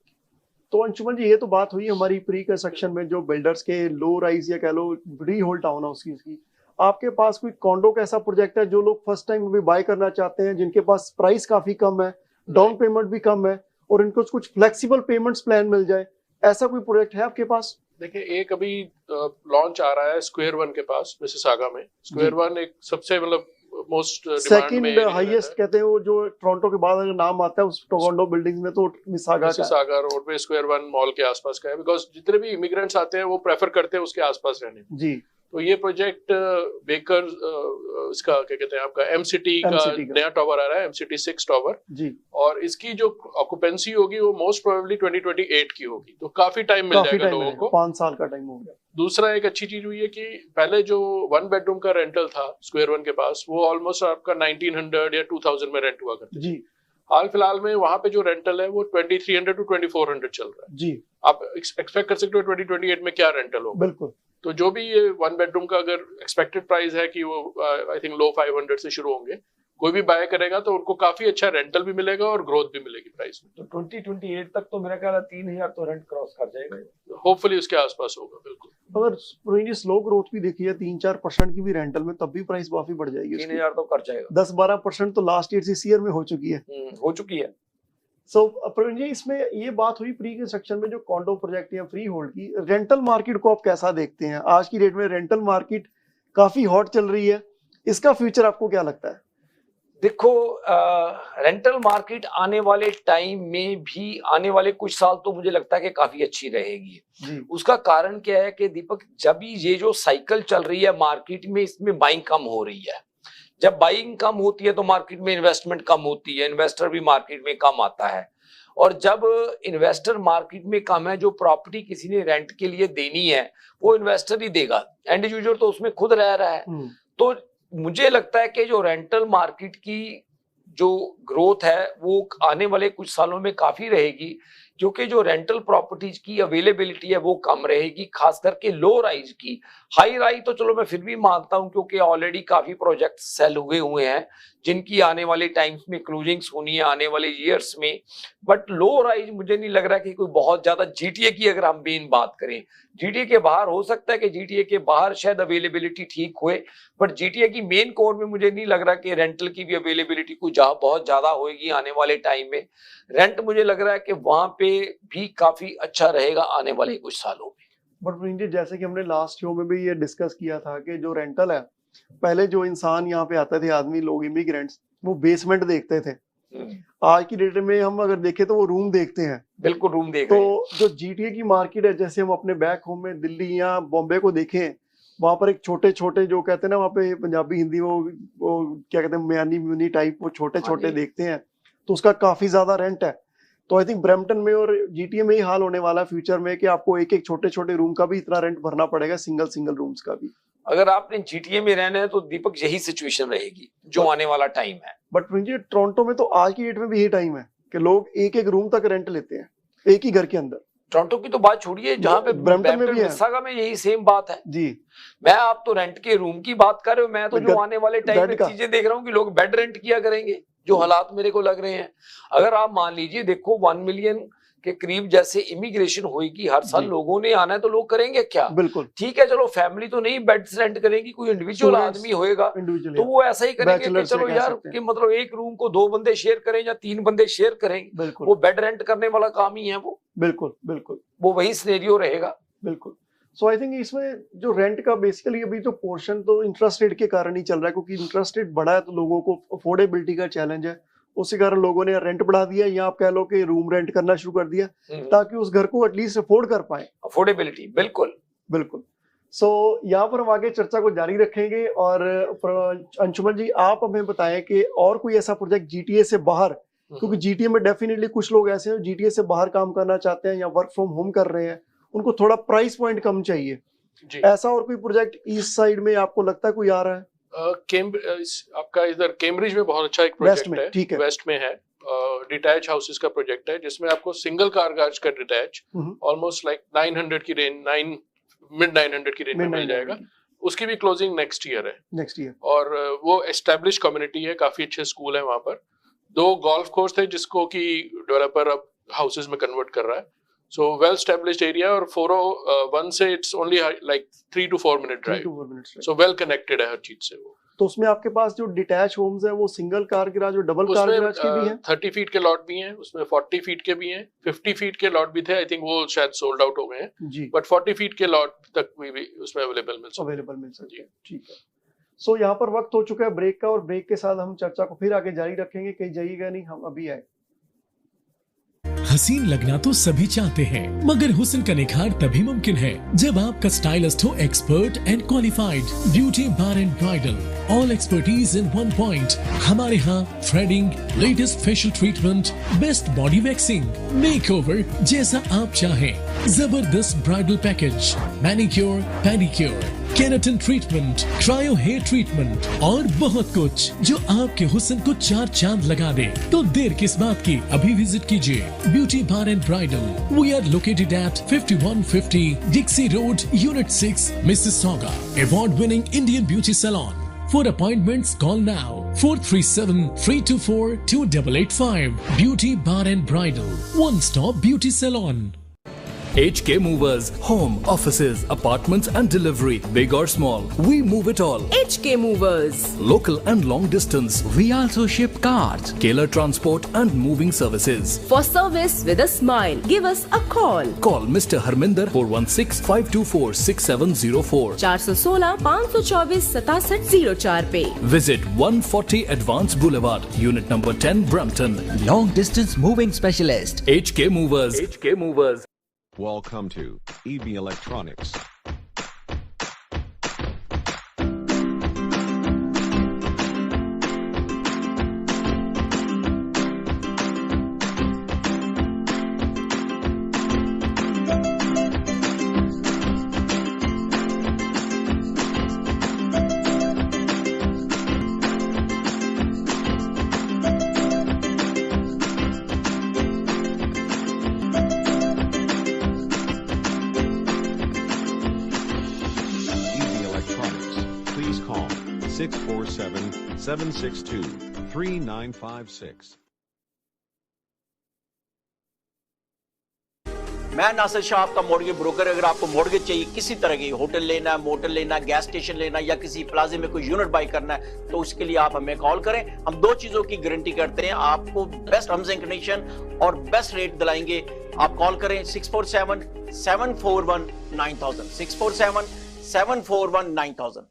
तो अंशुमन जी ये तो बात हुई हमारी प्री कंस्ट्रक्शन में जो बिल्डर्स के लो राइज या कह लो री होल्ड टाउन हाउस की। आपके पास कोई कॉन्डो का ऐसा प्रोजेक्ट है जो लोग फर्स्ट टाइम अभी बाय करना चाहते हैं, जिनके पास प्राइस काफी कम है, डाउन पेमेंट भी कम है और इनको कुछ फ्लेक्सिबल पेमेंट्स प्लान मिल जाए, ऐसा कोई प्रोजेक्ट है आपके पास? देखिए एक अभी लॉन्च आ रहा है स्क्वायर वन के पास मिसिसागा में। स्क्वायर वन एक सबसे मतलब मोस्ट सेकंड हाईएस्ट कहते हैं वो, जो टोरंटो के बाद अगर नाम आता है उस टोरंटो बिल्डिंग्स में तो मिसिसागा रोड पे स्क्वायर वन मॉल के आसपास का है, बिकॉज जितने भी इमिग्रेंट्स आते हैं वो प्रेफर करते हैं उसके आसपास रहने जी। तो ये प्रोजेक्ट बेकर इसका क्या कहते हैं आपका एमसीटी का नया टावर आ रहा है, एमसीटी 6 टावर जी, और इसकी जो ऑक्यूपेंसी होगी वो मोस्ट प्रोबेबली 2028 की होगी, तो काफी टाइम मिल जाएगा लोगों को, 5 साल का टाइम हो गया। दूसरा एक अच्छी चीज हुई है कि पहले जो 1 बेडरूम का रेंटल था स्क्वायर वन के पास वो ऑलमोस्ट आपका 1900 या 2000 में रेंट हुआ करता जी। हाल फिलहाल में वहां पे जो रेंटल है वो 2300 टू 2400 चल रहा है जी। आप एक्सपेक्ट कर सकते हो 2028 में क्या रेंटल होगा। बिल्कुल। तो जो भी ये 1 बेडरूम का अगर एक्सपेक्टेड प्राइस है कि वो आई थिंक लो 500 से शुरू होंगे, कोई भी बाय करेगा तो उनको काफी अच्छा रेंटल भी मिलेगा और ग्रोथ भी मिलेगी प्राइस में। तो 2028 तक तो मेरा ख्याल है 3000 तो रेंट क्रॉस कर जाएगा, होपफुली उसके आसपास होगा। बिल्कुल अगर स्लो ग्रोथ भी देखी है 3-4% की भी रेंटल में, तब भी प्राइस काफी बढ़ जाएगी, 3000 तो कर जाएगा। 10-12% तो लास्ट ईयर से इस ईयर में हो चुकी है। सो प्रवीण जी इसमें ये बात हुई प्री कंस्ट्रक्शन में जो कॉन्डो प्रोजेक्ट या फ्री होल्ड की, रेंटल मार्केट को आप कैसा देखते हैं? आज की डेट में रेंटल मार्केट काफी हॉट चल रही है, इसका फ्यूचर आपको क्या लगता है? देखो रेंटल मार्केट आने वाले टाइम में भी, आने वाले कुछ साल तो मुझे लगता है कि काफी अच्छी रहेगी जी। उसका कारण क्या है कि दीपक, जब ये जो साइकिल चल रही है मार्केट में, इसमें बाइंग कम हो रही है। जब बाइंग कम होती है तो मार्केट में इन्वेस्टमेंट कम होती है, इन्वेस्टर भी मार्केट में कम आता है, और जब इन्वेस्टर मार्केट में कम है, जो प्रॉपर्टी किसी ने रेंट के लिए देनी है वो इन्वेस्टर ही देगा, एंड यूजर तो उसमें खुद रह रहा है। तो मुझे लगता है कि जो रेंटल मार्केट की जो ग्रोथ है वो आने वाले कुछ सालों में काफी रहेगी, क्योंकि जो रेंटल प्रॉपर्टीज की अवेलेबिलिटी है वो कम रहेगी, खास करके लो राइज की। हाई राइज तो चलो मैं फिर भी मानता हूं क्योंकि ऑलरेडी काफी प्रोजेक्ट सेल हुए हैं जिनकी आने वाले टाइम्स में क्लोजिंग्स होनी है आने वाले ईयर्स में। बट लो राइज मुझे नहीं लग रहा कि कोई बहुत ज्यादा, जीटीए की अगर हम मेन बात करें, जीटीए के बाहर हो सकता है कि जीटीए के बाहर शायद अवेलेबिलिटी ठीक होए, बट जीटीए की मेन कोर में मुझे नहीं लग रहा कि रेंटल की भी अवेलेबिलिटी कुछ बहुत ज्यादा होगी आने वाले टाइम में। रेंट मुझे लग रहा है कि वहां पे भी काफी अच्छा रहेगा आने वाले कुछ सालों में। बट जैसे कि हमने लास्ट शो में भी ये डिस्कस किया था कि जो रेंटल है, पहले जो इंसान यहाँ पे आते थे, आदमी लोग, इमिग्रेंट्स, वो बेसमेंट देखते थे। आज की डेट में हम अगर देखें तो वो रूम देखते हैं। बिल्कुल रूम देख तो जो जीटीए की मार्केट है, जैसे हम अपने बैक होम में दिल्ली या बॉम्बे को देखें, वहां पर एक छोटे छोटे जो कहते हैं ना, वहाँ पे पंजाबी हिंदी वो क्या कहते हैं, म्यानी म्यूनी टाइप, वो छोटे छोटे देखते हैं, तो उसका काफी ज्यादा रेंट है। तो आई थिंक ब्रैम्पटन में और जीटीए में ही हाल होने वाला है फ्यूचर में कि आपको एक एक छोटे छोटे रूम का भी इतना रेंट भरना पड़ेगा, सिंगल रूम्स का भी। अगर आपने जीटीए में रहना है तो दीपक यही सिचुएशन रहेगी जो आने वाला टाइम है। बट टोरंटो में तो आज की डेट में भी यही टाइम है कि लोग एक एक रूम तक रेंट लेते हैं एक ही घर के अंदर। टोरंटो की तो बात छोड़िए, जहाँ पे ब्रैम्पटन में भी है, मिसिसागा में यही सेम बात है जी। मैं, आप तो रेंट के रूम की बात कर रहे हो, मैं तो जो आने वाले टाइम में चीजें देख रहा हूँ कि लोग बेड रेंट किया करेंगे, जो हालात मेरे को लग रहे हैं। अगर आप मान लीजिए, देखो 1 मिलियन के करीब जैसे इमिग्रेशन होगी हर साल, लोगों ने आना है तो लोग करेंगे क्या? बिल्कुल ठीक है, चलो फैमिली तो नहीं बेड्स रेंट करेगी, कोई इंडिविजुअल आदमी होएगा तो वो ऐसा ही करेंगे कि चलो यार कि मतलब एक रूम को 2 बंदे शेयर करें या 3 बंदे शेयर करेंगे, वो बेड रेंट करने वाला काम ही है वो। बिल्कुल वो वही सिनेरियो रहेगा। बिल्कुल। सो आई थिंक इसमें जो रेंट का बेसिकली अभी तो पोर्शन तो इंटरेस्ट रेट के कारण ही चल रहा है, क्योंकि इंटरेस्ट रेट बढ़ा है तो लोगों को अफोर्डेबिलिटी का चैलेंज है, उसी कारण लोगों ने रेंट बढ़ा दिया, या आप कह लो कि रूम रेंट करना शुरू कर दिया ताकि उस घर को एटलीस्ट अफोर्ड कर पाए। अफोर्डेबिलिटी, बिल्कुल। सो यहाँ पर हम आगे चर्चा को जारी रखेंगे। और अंशुमन जी, आप हमें बताएं कि और कोई ऐसा प्रोजेक्ट जीटीए से बाहर, क्योंकि जीटीए में डेफिनेटली कुछ लोग ऐसे हैं जीटीए से बाहर काम करना चाहते हैं या वर्क फ्रॉम होम कर रहे हैं, उनको थोड़ा प्राइस पॉइंट कम चाहिए, ऐसा और कोई प्रोजेक्ट ईस्ट साइड में आपको लगता है कोई आ रहा है? आपका इधर कैम्ब्रिज में बहुत अच्छा एक प्रोजेक्ट है, ठीक है, वेस्ट में है, डिटैच हाउसेस का प्रोजेक्ट है, जिसमें आपको सिंगल कार गार्ज का डिटैच ऑलमोस्ट लाइक 900 की रेंज, मिड 900 की रेंज में मिल जाएगा। उसकी भी क्लोजिंग नेक्स्ट ईयर। और वो एस्टेब्लिश कम्युनिटी है, काफी अच्छे स्कूल है वहां पर। 2 गोल्फ कोर्स थे जिसको कि डेवलपर अब हाउसेस में कन्वर्ट कर रहा है। So well established area, और 401 से it's only like 3 to 4 minute drive. So well connected है हर चीज से वो। तो उसमें आपके पास जो डिटैच होम्स है वो सिंगल कार गैराज और डबल कार गैराज के भी हैं? 30 फीट के लॉट भी हैं, उसमें 40 फीट के भी हैं, 50 फीट के लॉट भी थे, आई थिंक वो शायद सोल्ड आउट हो गए हैं जी, बट 40 फीट के लॉट तक भी उसमें अवेलेबल मिल सकते हैं। ठीक है। सो यहाँ पर वक्त हो चुका है ब्रेक का, और ब्रेक के साथ हम चर्चा को फिर आगे जारी रखेंगे, कहीं जाइएगा नहीं, हम अभी आए। हसीन लगना तो सभी चाहते हैं, मगर हुस्न का निखार तभी मुमकिन है जब आपका स्टाइलिस्ट हो expert and qualified. Beauty bar and bridal, all expertise in one point. हमारे यहाँ threading, latest facial treatment, best body waxing, makeover जैसा आप चाहें, जबरदस्त bridal package, manicure, pedicure, keratin treatment, cryo hair treatment और बहुत कुछ जो आपके हुस्न को 4 चांद लगा दे। तो देर किस बात की, अभी विजिट कीजिए beauty bar and bridal. We are located at 5150 Dixie road, unit 6, Mississauga. Award winning Indian beauty salon. For appointments, call now 437-324-2885. Beauty Bar and Bridal, one-stop beauty salon. HK Movers, home, offices, apartments and delivery, big or small, we move it all. HK Movers. Local and long distance. We also ship cars, Tailor transport and moving services. For service with a smile, give us a call. Call Mr. Harminder 416-524-6704. 416-524-6704 पे. Visit 140 Advanced Boulevard, Unit number 10, Brampton. Long distance moving specialist. HK Movers. HK Movers. Welcome to EB Electronics. 647-762-3956. मैं नासिर शाह, आपका mortgage broker. अगर आपको mortgage चाहिए किसी तरह की, hotel लेना है, मोटल लेना है, गैस स्टेशन लेना है या किसी प्लाजे में कोई यूनिट बाई करना है, तो उसके लिए आप हमें कॉल करें। हम दो चीजों की गारंटी करते हैं, आपको बेस्ट टर्म्स एंड कंडीशन और बेस्ट रेट दिलाएंगे। आप कॉल करें 647-741-9000, 647-741-9000।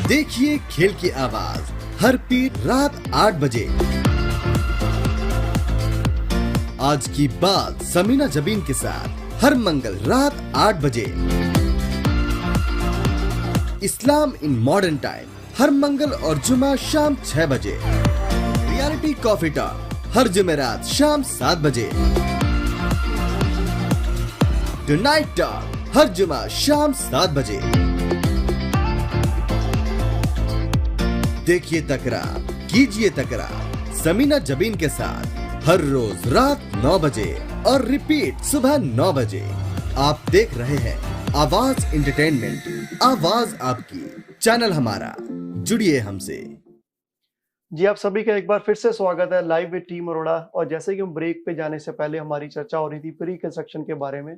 देखिए खेल की आवाज हर पीठ रात 8 बजे। आज की बात समीना जबीन के साथ हर मंगल रात 8 बजे। इस्लाम इन मॉडर्न टाइम हर मंगल और जुमा शाम 6 बजे। रियलिटी कॉफी टॉक हर जुमेरात शाम 7 बजे। टुनाइट टॉक हर जुमा शाम 7 बजे। देखिए तकरार, कीजिए तकरार समीना जबीन के साथ हर रोज रात 9 बजे और रिपीट सुबह 9 बजे। आप देख रहे हैं आवाज एंटरटेनमेंट, आवाज आपकी, चैनल हमारा, जुड़िए हमसे। जी आप सभी का एक बार फिर से स्वागत है लाइव विद टीम अरोड़ा। और जैसे कि हम ब्रेक पे जाने से पहले हमारी चर्चा हो रही थी प्री कंस्ट्रक्शन के बारे में।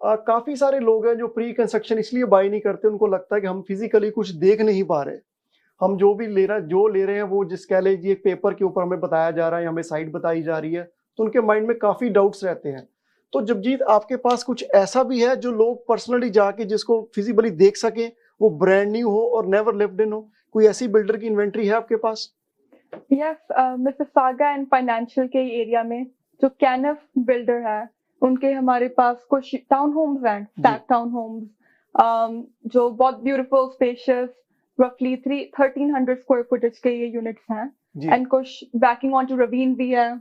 काफी सारे लोग हैं जो प्री कंस्ट्रक्शन इसलिए बाय नहीं करते, उनको लगता है कि हम फिजिकली कुछ देख नहीं पा रहे। हम जो भी ले रहे हैं वो जिस कह लीजिए पेपर के ऊपर हमें बताया जा रहा है, हमें साइट बताई जा रही है, तो उनके माइंड में काफी डाउट्स रहते हैं। तो जबजीत, आपके पास कुछ ऐसा भी है जो लोग पर्सनली जाके जिसको फिजिकली देख सके, वो ब्रांड न्यू हो और नेवर लिव्ड इन हो? कोई ऐसी बिल्डर की इन्वेंट्री है आपके पास? यस, मिसिसागा एंड फाइनेंशियल के एरिया में जो कैनफ बिल्डर है, उनके हमारे पास कुछ टाउन होम्स हैं, स्टैक टाउन होम्स, जो बहुत beautiful spacious roughly 1300 square footage के ये यूनिट्स हैं, एंड कुछ बैकिंग ऑन टू रवीन भी है,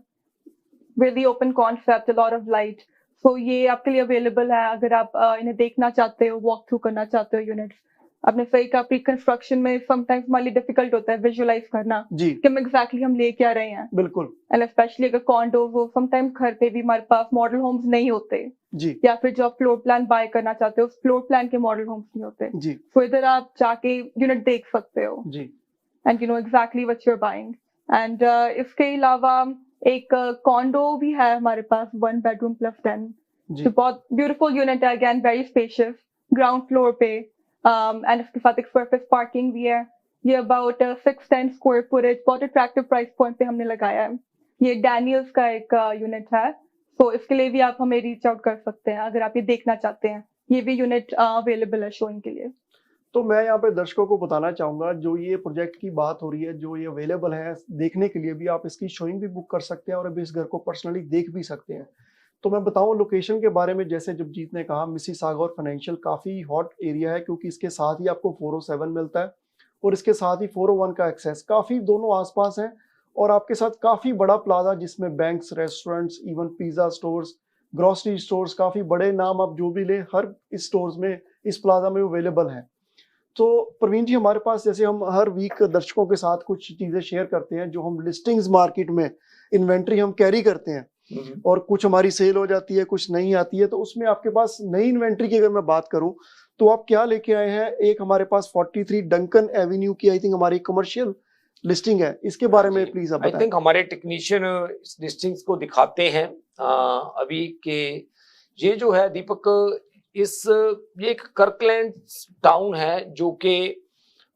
really open concept, a lot of light, so ये आपके लिए अवेलेबल है अगर आप इन्हें देखना चाहते हो, वॉक थ्रू करना चाहते हो यूनिट्स। आपने सही कहा, प्री कंस्ट्रक्शन में समटाइम्स हमारे लिए डिफिकल्ट होता है विजुअलाइज करना कि हम एग्जैक्टली हम ले क्या रहे हैं। बिल्कुल। एंड स्पेशली अगर कॉन्डोज हो, समटाइम्स घर पे भी हमारे पास मॉडल होम्स नहीं होते जी, या फिर जो आप फ्लोर प्लान बाय करना चाहते हो, फ्लोर प्लान के मॉडल होम्स नहीं होते जी, तो इधर आप जाके यूनिट देख सकते हो जी, and you know exactly what you are buying. And इसके अलावा एक कॉन्डो भी है हमारे पास, 1 bedroom plus 10, जो बहुत ब्यूटीफुल यूनिट है, again very spacious, ground floor पे, एंड इसके साथ एक सरफेस पार्किंग भी है। ये अबाउट 610 स्क्वायर फुटेज, बहुत अट्रैक्टिव प्राइस पॉइंट पे हमने लगाया है। ये डैनियल्स का एक यूनिट है, तो इसके लिए भी आप हमें रीच आउट कर सकते हैं अगर आप ये देखना चाहते हैं। ये भी यूनिट अवेलेबल है शोइंग के लिए। तो मैं यहाँ पे दर्शकों को बताना चाहूंगा, जो ये प्रोजेक्ट की बात हो रही है, जो ये अवेलेबल है देखने के लिए भी, आप इसकी शोइंग भी बुक कर सकते हैं और अभी इस घर को पर्सनली देख भी सकते हैं। तो मैं बताऊं लोकेशन के बारे में, जैसे जबजीत ने कहा, मिसिसागा और फाइनेंशियल काफ़ी हॉट एरिया है, क्योंकि इसके साथ ही आपको 407 मिलता है और इसके साथ ही 401 का एक्सेस, काफ़ी दोनों आसपास हैं। और आपके साथ काफ़ी बड़ा प्लाजा जिसमें banks, restaurants, even pizza stores, grocery stores, काफ़ी बड़े नाम आप जो भी लें, हर इस स्टोर्स में, इस प्लाजा में अवेलेबल हैं। तो प्रवीण जी, हमारे पास जैसे हम हर वीक दर्शकों के साथ कुछ चीज़ें शेयर करते हैं जो हम लिस्टिंग्स मार्केट में इन्वेंट्री हम कैरी करते हैं, और कुछ हमारी सेल हो जाती है, कुछ नहीं आती है। तो उसमें आपके पास नई इन्वेंट्री की अगर मैं बात करूं तो आप क्या लेके आए हैं? एक हमारे पास 43 डंकन एवेन्यू की आई थिंक हमारी कमर्शियल लिस्टिंग है, इसके बारे में प्लीज आप बताएं। आई थिंक हमारे टेक्नीशियन इस लिस्टिंग्स को दिखाते हैं अभी के। ये जो है दीपक, ये एक कर्कलैंड टाउन है जो कि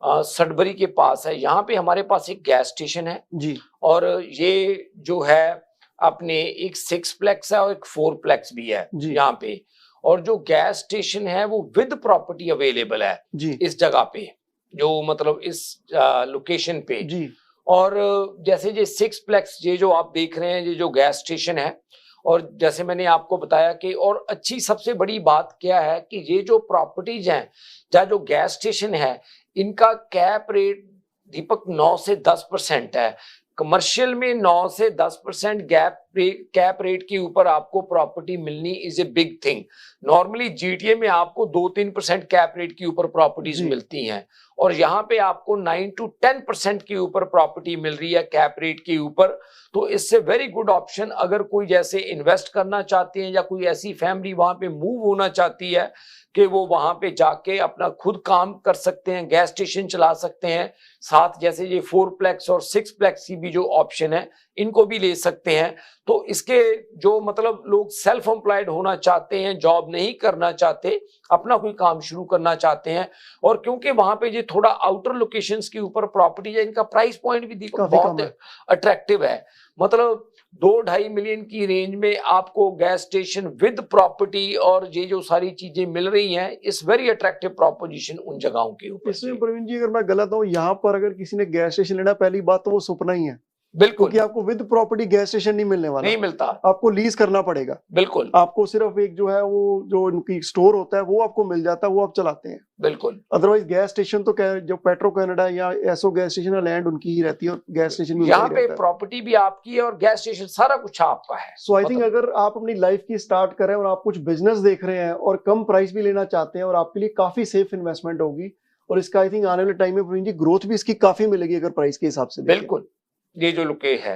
सडबरी के पास है। यहाँ पे हमारे पास एक गैस स्टेशन है जी, और ये जो है अपने एक 6प्लेक्स है और एक 4प्लेक्स भी है यहाँ पे। और जो गैस स्टेशन है वो विद प्रॉपर्टी अवेलेबल है जी, इस जगह पे, जो मतलब इस लोकेशन पे जी। और जैसे ये 6प्लेक्स, ये जो आप देख रहे हैं, ये जो गैस स्टेशन है, और जैसे मैंने आपको बताया कि और अच्छी सबसे बड़ी बात क्या है कि ये जो प्रॉपर्टीज हैं, या जो गैस स्टेशन है, इनका कैप रेट दीपक 9 से 10% है। कमर्शियल में 9 से 10% कैप रेट के ऊपर आपको प्रॉपर्टी मिलनी is a big thing. Normally GTA में आपको 2-3% कैप रेट के ऊपर प्रॉपर्टीज मिलती हैं, और यहाँ पे आपको 9 to 10% के ऊपर प्रॉपर्टी मिल रही है कैप रेट के ऊपर। तो इससे वेरी गुड ऑप्शन, अगर कोई जैसे इन्वेस्ट करना चाहते हैं या कोई ऐसी फैमिली वहां पे मूव होना चाहती है कि वो वहां पे जाके अपना खुद काम कर सकते हैं, गैस स्टेशन चला सकते हैं, साथ जैसे ये 4प्लेक्स और 6प्लेक्स की भी जो ऑप्शन है इनको भी ले सकते हैं। तो इसके जो मतलब लोग सेल्फ एम्प्लॉयड होना चाहते हैं, जॉब नहीं करना चाहते, अपना कोई काम शुरू करना चाहते हैं, और क्योंकि वहां पे ये थोड़ा आउटर लोकेशंस के ऊपर प्रॉपर्टी है, इनका प्राइस पॉइंट भी देखो बहुत अट्रैक्टिव है। मतलब 2-2.5 मिलियन की रेंज में आपको गैस स्टेशन विद प्रॉपर्टी और ये जो सारी चीजें मिल रही हैं, इस वेरी अट्रैक्टिव प्रोपोजिशन उन जगहों के ऊपर। इसमें प्रवीण जी अगर मैं गलत हूँ, यहाँ पर अगर किसी ने गैस स्टेशन लेना, पहली बात तो वो सपना ही है। बिल्कुल, क्योंकि आपको विद प्रॉपर्टी गैस स्टेशन नहीं मिलने वाला, नहीं मिलता, आपको लीज करना पड़ेगा। बिल्कुल, आपको सिर्फ एक जो है वो जो उनकी स्टोर होता है वो आपको मिल जाता है, वो आप चलाते हैं। बिल्कुल, अदरवाइज गैस स्टेशन तो जो पेट्रो कनाडा या एसओ गैस स्टेशन है, लैंड उनकी ही रहती है और गैस स्टेशन भी यहाँ पे प्रॉपर्टी भी आपकी है और गैस स्टेशन सारा कुछ आपका है। सो आई थिंक अगर आप अपनी लाइफ की स्टार्ट करें और आप कुछ बिजनेस देख रहे हैं और कम प्राइस भी लेना चाहते हैं, और आपके लिए काफी सेफ इन्वेस्टमेंट होगी, और इसका आई थिंक आने वाले टाइम में प्रवीण जी ग्रोथ भी इसकी काफी मिलेगी अगर प्राइस के हिसाब से। बिल्कुल, ये जो लुके है।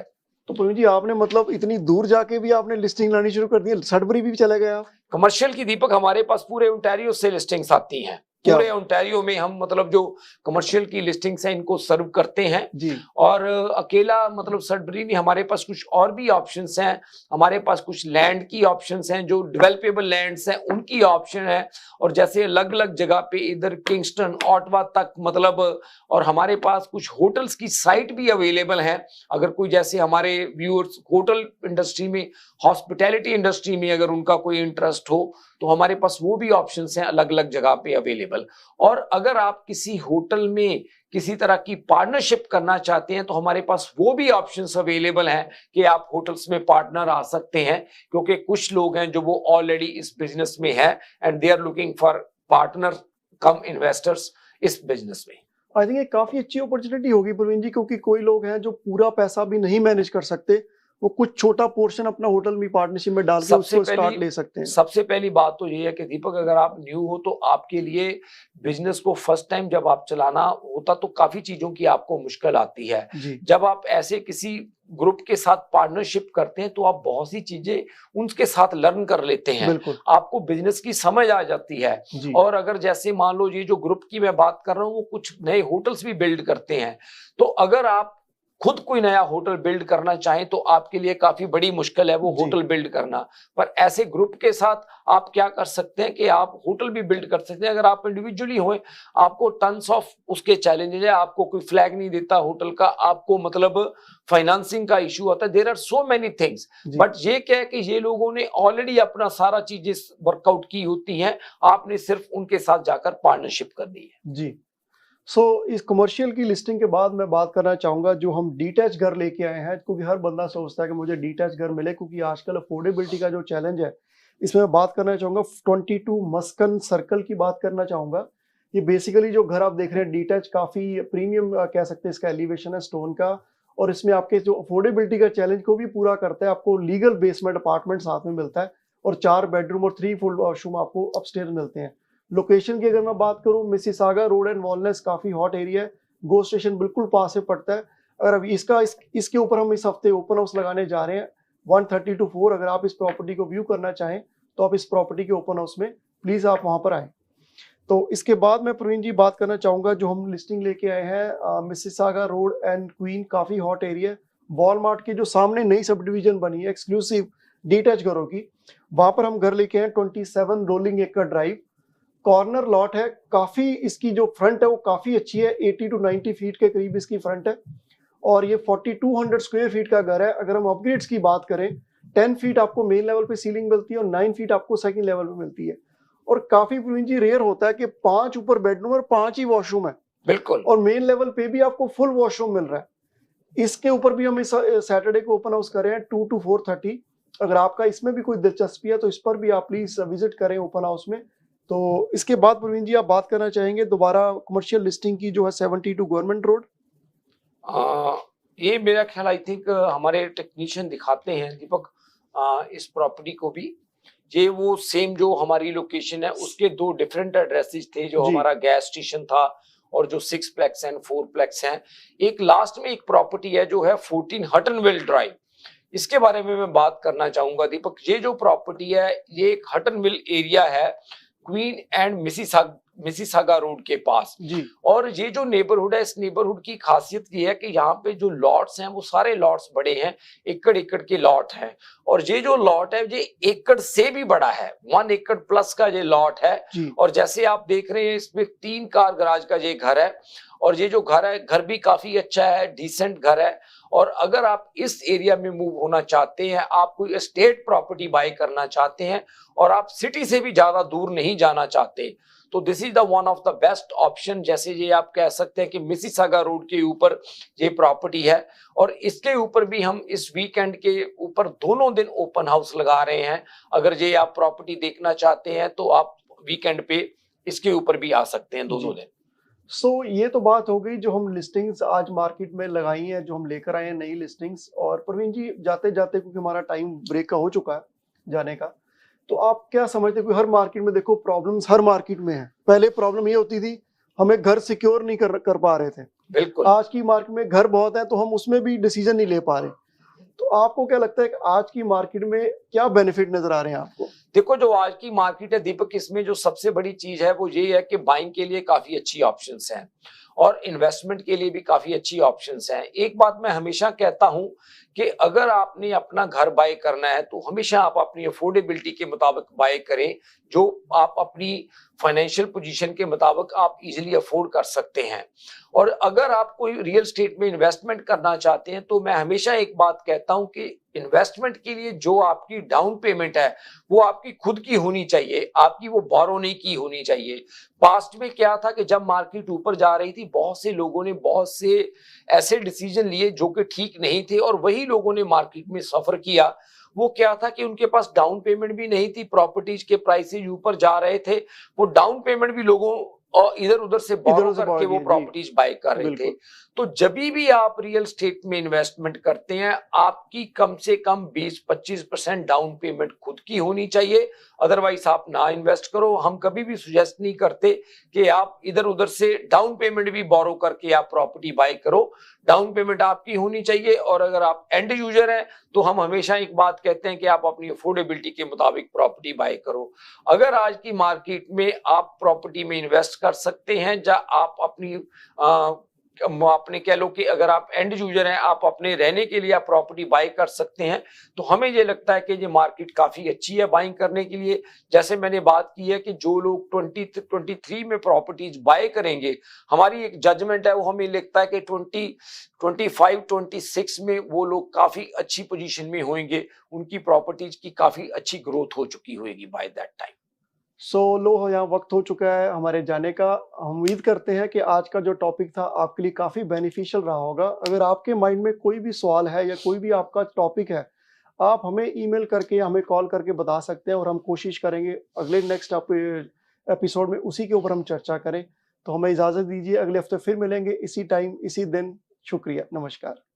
तो प्रवीण जी आपने मतलब इतनी दूर जाके भी आपने लिस्टिंग लानी शुरू कर दी, सडबरी भी चले गए आप? कमर्शियल की दीपक हमारे पास पूरे ओंटारियो से लिस्टिंग्स आती हैं। पूरे ओंटारियो में हम मतलब जो कमर्शियल की लिस्टिंग्स हैं इनको सर्व करते हैं जी। और अकेला मतलब सडबरी नहीं, हमारे पास कुछ और भी ऑप्शंस हैं। हमारे पास कुछ लैंड की ऑप्शंस हैं, जो डेवलपेबल लैंड्स हैं उनकी ऑप्शन है, और जैसे अलग अलग जगह पे इधर किंगस्टन ऑटवा तक मतलब, और हमारे पास कुछ होटल्स की साइट भी अवेलेबल है। अगर कोई जैसे हमारे व्यूअर्स होटल इंडस्ट्री में, हॉस्पिटैलिटी इंडस्ट्री में अगर उनका कोई इंटरेस्ट हो, तो हमारे पास वो भी ऑप्शंस हैं अलग अलग जगह पे अवेलेबल। और अगर आप किसी होटल में किसी तरह की पार्टनरशिप करना चाहते हैं, तो हमारे पास वो भी ऑप्शंस अवेलेबल हैं कि आप होटल्स में पार्टनर आ सकते हैं, क्योंकि कुछ लोग हैं जो वो ऑलरेडी इस बिजनेस में है and they are looking for partner cum investors इस बिजनेस में। आई थिंक ये काफी अच्छी अपॉर्चुनिटी होगी प्रवीण जी, क्योंकि कोई लोग हैं जो पूरा पैसा भी नहीं मैनेज कर सकते, वो कुछ छोटा पोर्शन अपना होटल में पार्टनरशिप में डाल के उसको स्टार्ट ले सकते हैं। सबसे पहली बात तो ये है कि दीपक अगर आप न्यू हो तो आपके लिए बिजनेस को फर्स्ट टाइम जब आप चलाना होता तो काफी चीजों की आपको मुश्किल आती है। जब आप ऐसे किसी ग्रुप के साथ पार्टनरशिप करते हैं तो आप बहुत सी चीजें उनके साथ लर्न कर लेते हैं, आपको बिजनेस की समझ आ जाती है। और अगर जैसे मान लो ये जो ग्रुप की मैं बात कर रहा हूँ, वो कुछ नए होटल्स भी बिल्ड करते हैं, तो अगर आप खुद कोई नया होटल बिल्ड करना चाहें तो आपके लिए काफी बड़ी मुश्किल है वो होटल बिल्ड करना। पर ऐसे ग्रुप के साथ आप क्या कर सकते हैं कि आप होटल भी बिल्ड कर सकते हैं। अगर आप इंडिविजुअली हो, आपको टन्स ऑफ उसके चैलेंजेस है, आपको कोई फ्लैग नहीं देता होटल का, आपको मतलब फाइनेंसिंग का इशू आता है, there are so many things. But ये क्या है कि ये लोगों ने ऑलरेडी अपना सारा चीजें वर्कआउट की होती हैं, आपने सिर्फ उनके साथ जाकर पार्टनरशिप करनी है। जी। इस कमर्शियल की लिस्टिंग के बाद मैं बात करना चाहूंगा जो हम डीटैच घर लेके आए हैं, क्योंकि हर बंदा सोचता है कि मुझे डीटैच घर मिले, क्योंकि आजकल अफोर्डेबिलिटी का जो चैलेंज है इसमें मैं बात करना चाहूंगा 22 मस्कन सर्कल की बात करना चाहूंगा। ये बेसिकली जो घर आप देख रहे हैं डीटैच, काफी प्रीमियम कह सकते हैं इसका एलिवेशन है स्टोन का, और इसमें आपके जो अफोर्डेबिलिटी का चैलेंज को भी पूरा करता है। आपको लीगल बेसमेंट अपार्टमेंट साथ में मिलता है, और 4 बेडरूम और 3 फुल वॉशरूम आपको अपस्टेयर मिलते हैं। लोकेशन की अगर मैं बात करूं, मिसिसागा रोड एंड वॉलनेस काफी हॉट एरिया है, गो स्टेशन बिल्कुल पास से पड़ता है। अगर अभी इसके ऊपर हम इस हफ्ते ओपन हाउस लगाने जा रहे हैं 1:30 to 4। अगर आप इस प्रॉपर्टी को व्यू करना चाहें तो आप इस प्रॉपर्टी के ओपन हाउस में प्लीज आप वहां पर आए। तो इसके बाद मैं प्रवीण जी बात करना चाहूंगा जो हम लिस्टिंग लेके आए हैं मिसिसागा रोड एंड क्वीन, काफी हॉट एरिया, वॉलमार्ट के जो सामने नई सब डिवीजन बनी है एक्सक्लूसिव डीटैच घरों की, वहां पर हम घर लेके आए 27 रोलिंग एकड़ ड्राइव, कॉर्नर लॉट है। काफी इसकी जो फ्रंट है वो काफी अच्छी है, 80 to 90 फीट के करीब इसकी फ्रंट है, और ये 4200 स्क्वायर फीट का घर है। अगर हम अपग्रेड्स की बात करें, 10 फीट आपको मेन लेवल पे सीलिंग मिलती है और 9 फीट आपको सेकंड लेवल पे मिलती है। और काफी प्रवीण जी रेयर होता है कि 5 ऊपर बेडरूम और 5 ही वॉशरूम है, बिल्कुल, और मेन लेवल पे भी आपको फुल वॉशरूम मिल रहा है। इसके ऊपर भी हम इस सैटरडे को ओपन हाउस कर रहे हैं 2 to 4:30। अगर आपका इसमें भी कोई दिलचस्पी है तो इस पर भी आप प्लीज विजिट करें ओपन हाउस में। तो इसके बाद प्रवीण जी आप बात करना चाहेंगे दोबारा कमर्शियल लिस्टिंग की जो है 72 गवर्नमेंट रोड? ये मेरा ख्याल आई थिंक हमारे टेक्नीशियन दिखाते हैं दीपक, इस प्रॉपर्टी को भी। ये वो सेम जो हमारी लोकेशन है उसके दो डिफरेंट एड्रेसेस थे, जो हमारा गैस स्टेशन था और जो 6 प्लेक्स एंड 4 प्लेक्स हैं। एक लास्ट में एक प्रॉपर्टी है जो है 14 हटनविल ड्राइव, इसके बारे में मैं बात करना चाहूंगा दीपक। ये जो प्रॉपर्टी है ये एक हटनविल एरिया है, क्वीन एंड मिसिसागा रोड के पास जी। और ये जो नेबरहुड है, इस नेबरहुड की खासियत ये है कि यहाँ पे जो लॉट्स हैं वो सारे लॉट्स बड़े हैं, एकड़ एकड़ के लॉट हैं। और ये जो लॉट है ये एकड़ से भी बड़ा है, 1 एकड़ प्लस का ये लॉट है। और जैसे आप देख रहे हैं इसमें 3 कार गराज का ये घर है, और ये जो घर है घर भी काफी अच्छा है, डिसेंट घर है। और अगर आप इस एरिया में मूव होना चाहते हैं, आप कोई एस्टेट प्रॉपर्टी बाय करना चाहते हैं और आप सिटी से भी ज्यादा दूर नहीं जाना चाहते, तो this is the one of the best option. जैसे ये आप कह सकते हैं कि मिसिसागा रोड के ऊपर ये प्रॉपर्टी है, और इसके ऊपर भी हम इस वीकेंड के ऊपर दोनों दिन ओपन हाउस लगा रहे हैं। अगर ये आप प्रॉपर्टी देखना चाहते हैं तो आप वीकेंड पे इसके ऊपर भी आ सकते हैं दोनों दिन। ये तो बात हो गई जो हम लिस्टिंग्स आज मार्केट में लगाई हैं, जो हम लेकर आए हैं नई लिस्टिंग्स। और प्रवीण जी, जाते जाते क्योंकि हमारा टाइम ब्रेक का हो चुका है जाने का, तो आप क्या समझते हैं? हर मार्केट में देखो प्रॉब्लम्स हर मार्केट में है। पहले प्रॉब्लम ये होती थी हमें घर सिक्योर नहीं कर पा रहे थे, बिल्कुल। आज की मार्केट में घर बहुत है तो हम उसमें भी डिसीजन नहीं ले पा रहे। तो आपको क्या लगता है कि आज की मार्केट में क्या बेनिफिट नजर आ रहे हैं आपको? देखो, जो आज की मार्केट है दीपक, इसमें जो सबसे बड़ी चीज है वो ये है कि बाइंग के लिए काफी अच्छी ऑप्शंस हैं और इन्वेस्टमेंट के लिए भी काफी अच्छी ऑप्शंस हैं। एक बात मैं हमेशा कहता हूं कि अगर आपने अपना घर बाय करना है तो हमेशा आप अपनी अफोर्डेबिलिटी के मुताबिक बाय करें, जो आप अपनी फाइनेंशियल पोजीशन के मुताबिक आप इजीली अफोर्ड कर सकते हैं। और अगर आप कोई रियल एस्टेट में इन्वेस्टमेंट करना चाहते हैं तो मैं हमेशा एक बात कहता हूं कि इन्वेस्टमेंट के लिए जो आपकी डाउन पेमेंट है वो आपकी खुद की होनी चाहिए, आपकी वो बोरो नहीं की होनी चाहिए। पास्ट में क्या था कि जब मार्केट ऊपर जा रही थी, बहुत से लोगों ने बहुत से ऐसे डिसीजन लिए जो कि ठीक नहीं थे, और वही लोगों ने मार्केट में सफर किया। वो क्या था कि उनके पास डाउन पेमेंट भी नहीं थी, प्रॉपर्टीज के प्राइसेज ऊपर जा रहे थे, वो डाउन पेमेंट भी लोगों और इधर उधर से बोरो करके वो प्रॉपर्टीज बाय कर रहे थे। तो जब भी आप रियल एस्टेट में इन्वेस्टमेंट करते हैं, आपकी कम से कम 20-25% डाउन पेमेंट खुद की होनी चाहिए, अदरवाइज आप ना इन्वेस्ट करो। हम कभी भी सुजेस्ट नहीं करते कि आप इधर उधर से डाउन पेमेंट भी बोरो करके आप प्रॉपर्टी बाय करो। डाउन पेमेंट आपकी होनी चाहिए, और अगर आप एंड यूजर हैं तो हम हमेशा एक बात कहते हैं कि आप अपनी अफोर्डेबिलिटी के मुताबिक प्रॉपर्टी बाय करो। अगर आज की मार्केट में आप प्रॉपर्टी में इन्वेस्ट कर सकते हैं, या आप अपनी आपने कह लो कि अगर आप एंड यूजर हैं, आप अपने रहने के लिए आप प्रॉपर्टी बाय कर सकते हैं, तो हमें ये लगता है कि ये मार्केट काफी अच्छी है बाइंग करने के लिए। जैसे मैंने बात की है कि जो लोग 2023 में प्रॉपर्टीज बाय करेंगे, हमारी एक जजमेंट है, वो हमें लगता है कि 2025-26 में वो लोग काफी अच्छी पोजीशन में होंगे, उनकी प्रॉपर्टीज की काफी अच्छी ग्रोथ हो चुकी होगी बाय दैट टाइम। लो यहाँ वक्त हो चुका है हमारे जाने का। हम उम्मीद करते हैं कि आज का जो टॉपिक था आपके लिए काफ़ी बेनिफिशियल रहा होगा। अगर आपके माइंड में कोई भी सवाल है या कोई भी आपका टॉपिक है, आप हमें ईमेल करके या हमें कॉल करके बता सकते हैं, और हम कोशिश करेंगे अगले नेक्स्ट एपिसोड में उसी के ऊपर हम चर्चा करें। तो हमें इजाज़त दीजिए, अगले हफ्ते फिर मिलेंगे इसी टाइम इसी दिन। शुक्रिया, नमस्कार।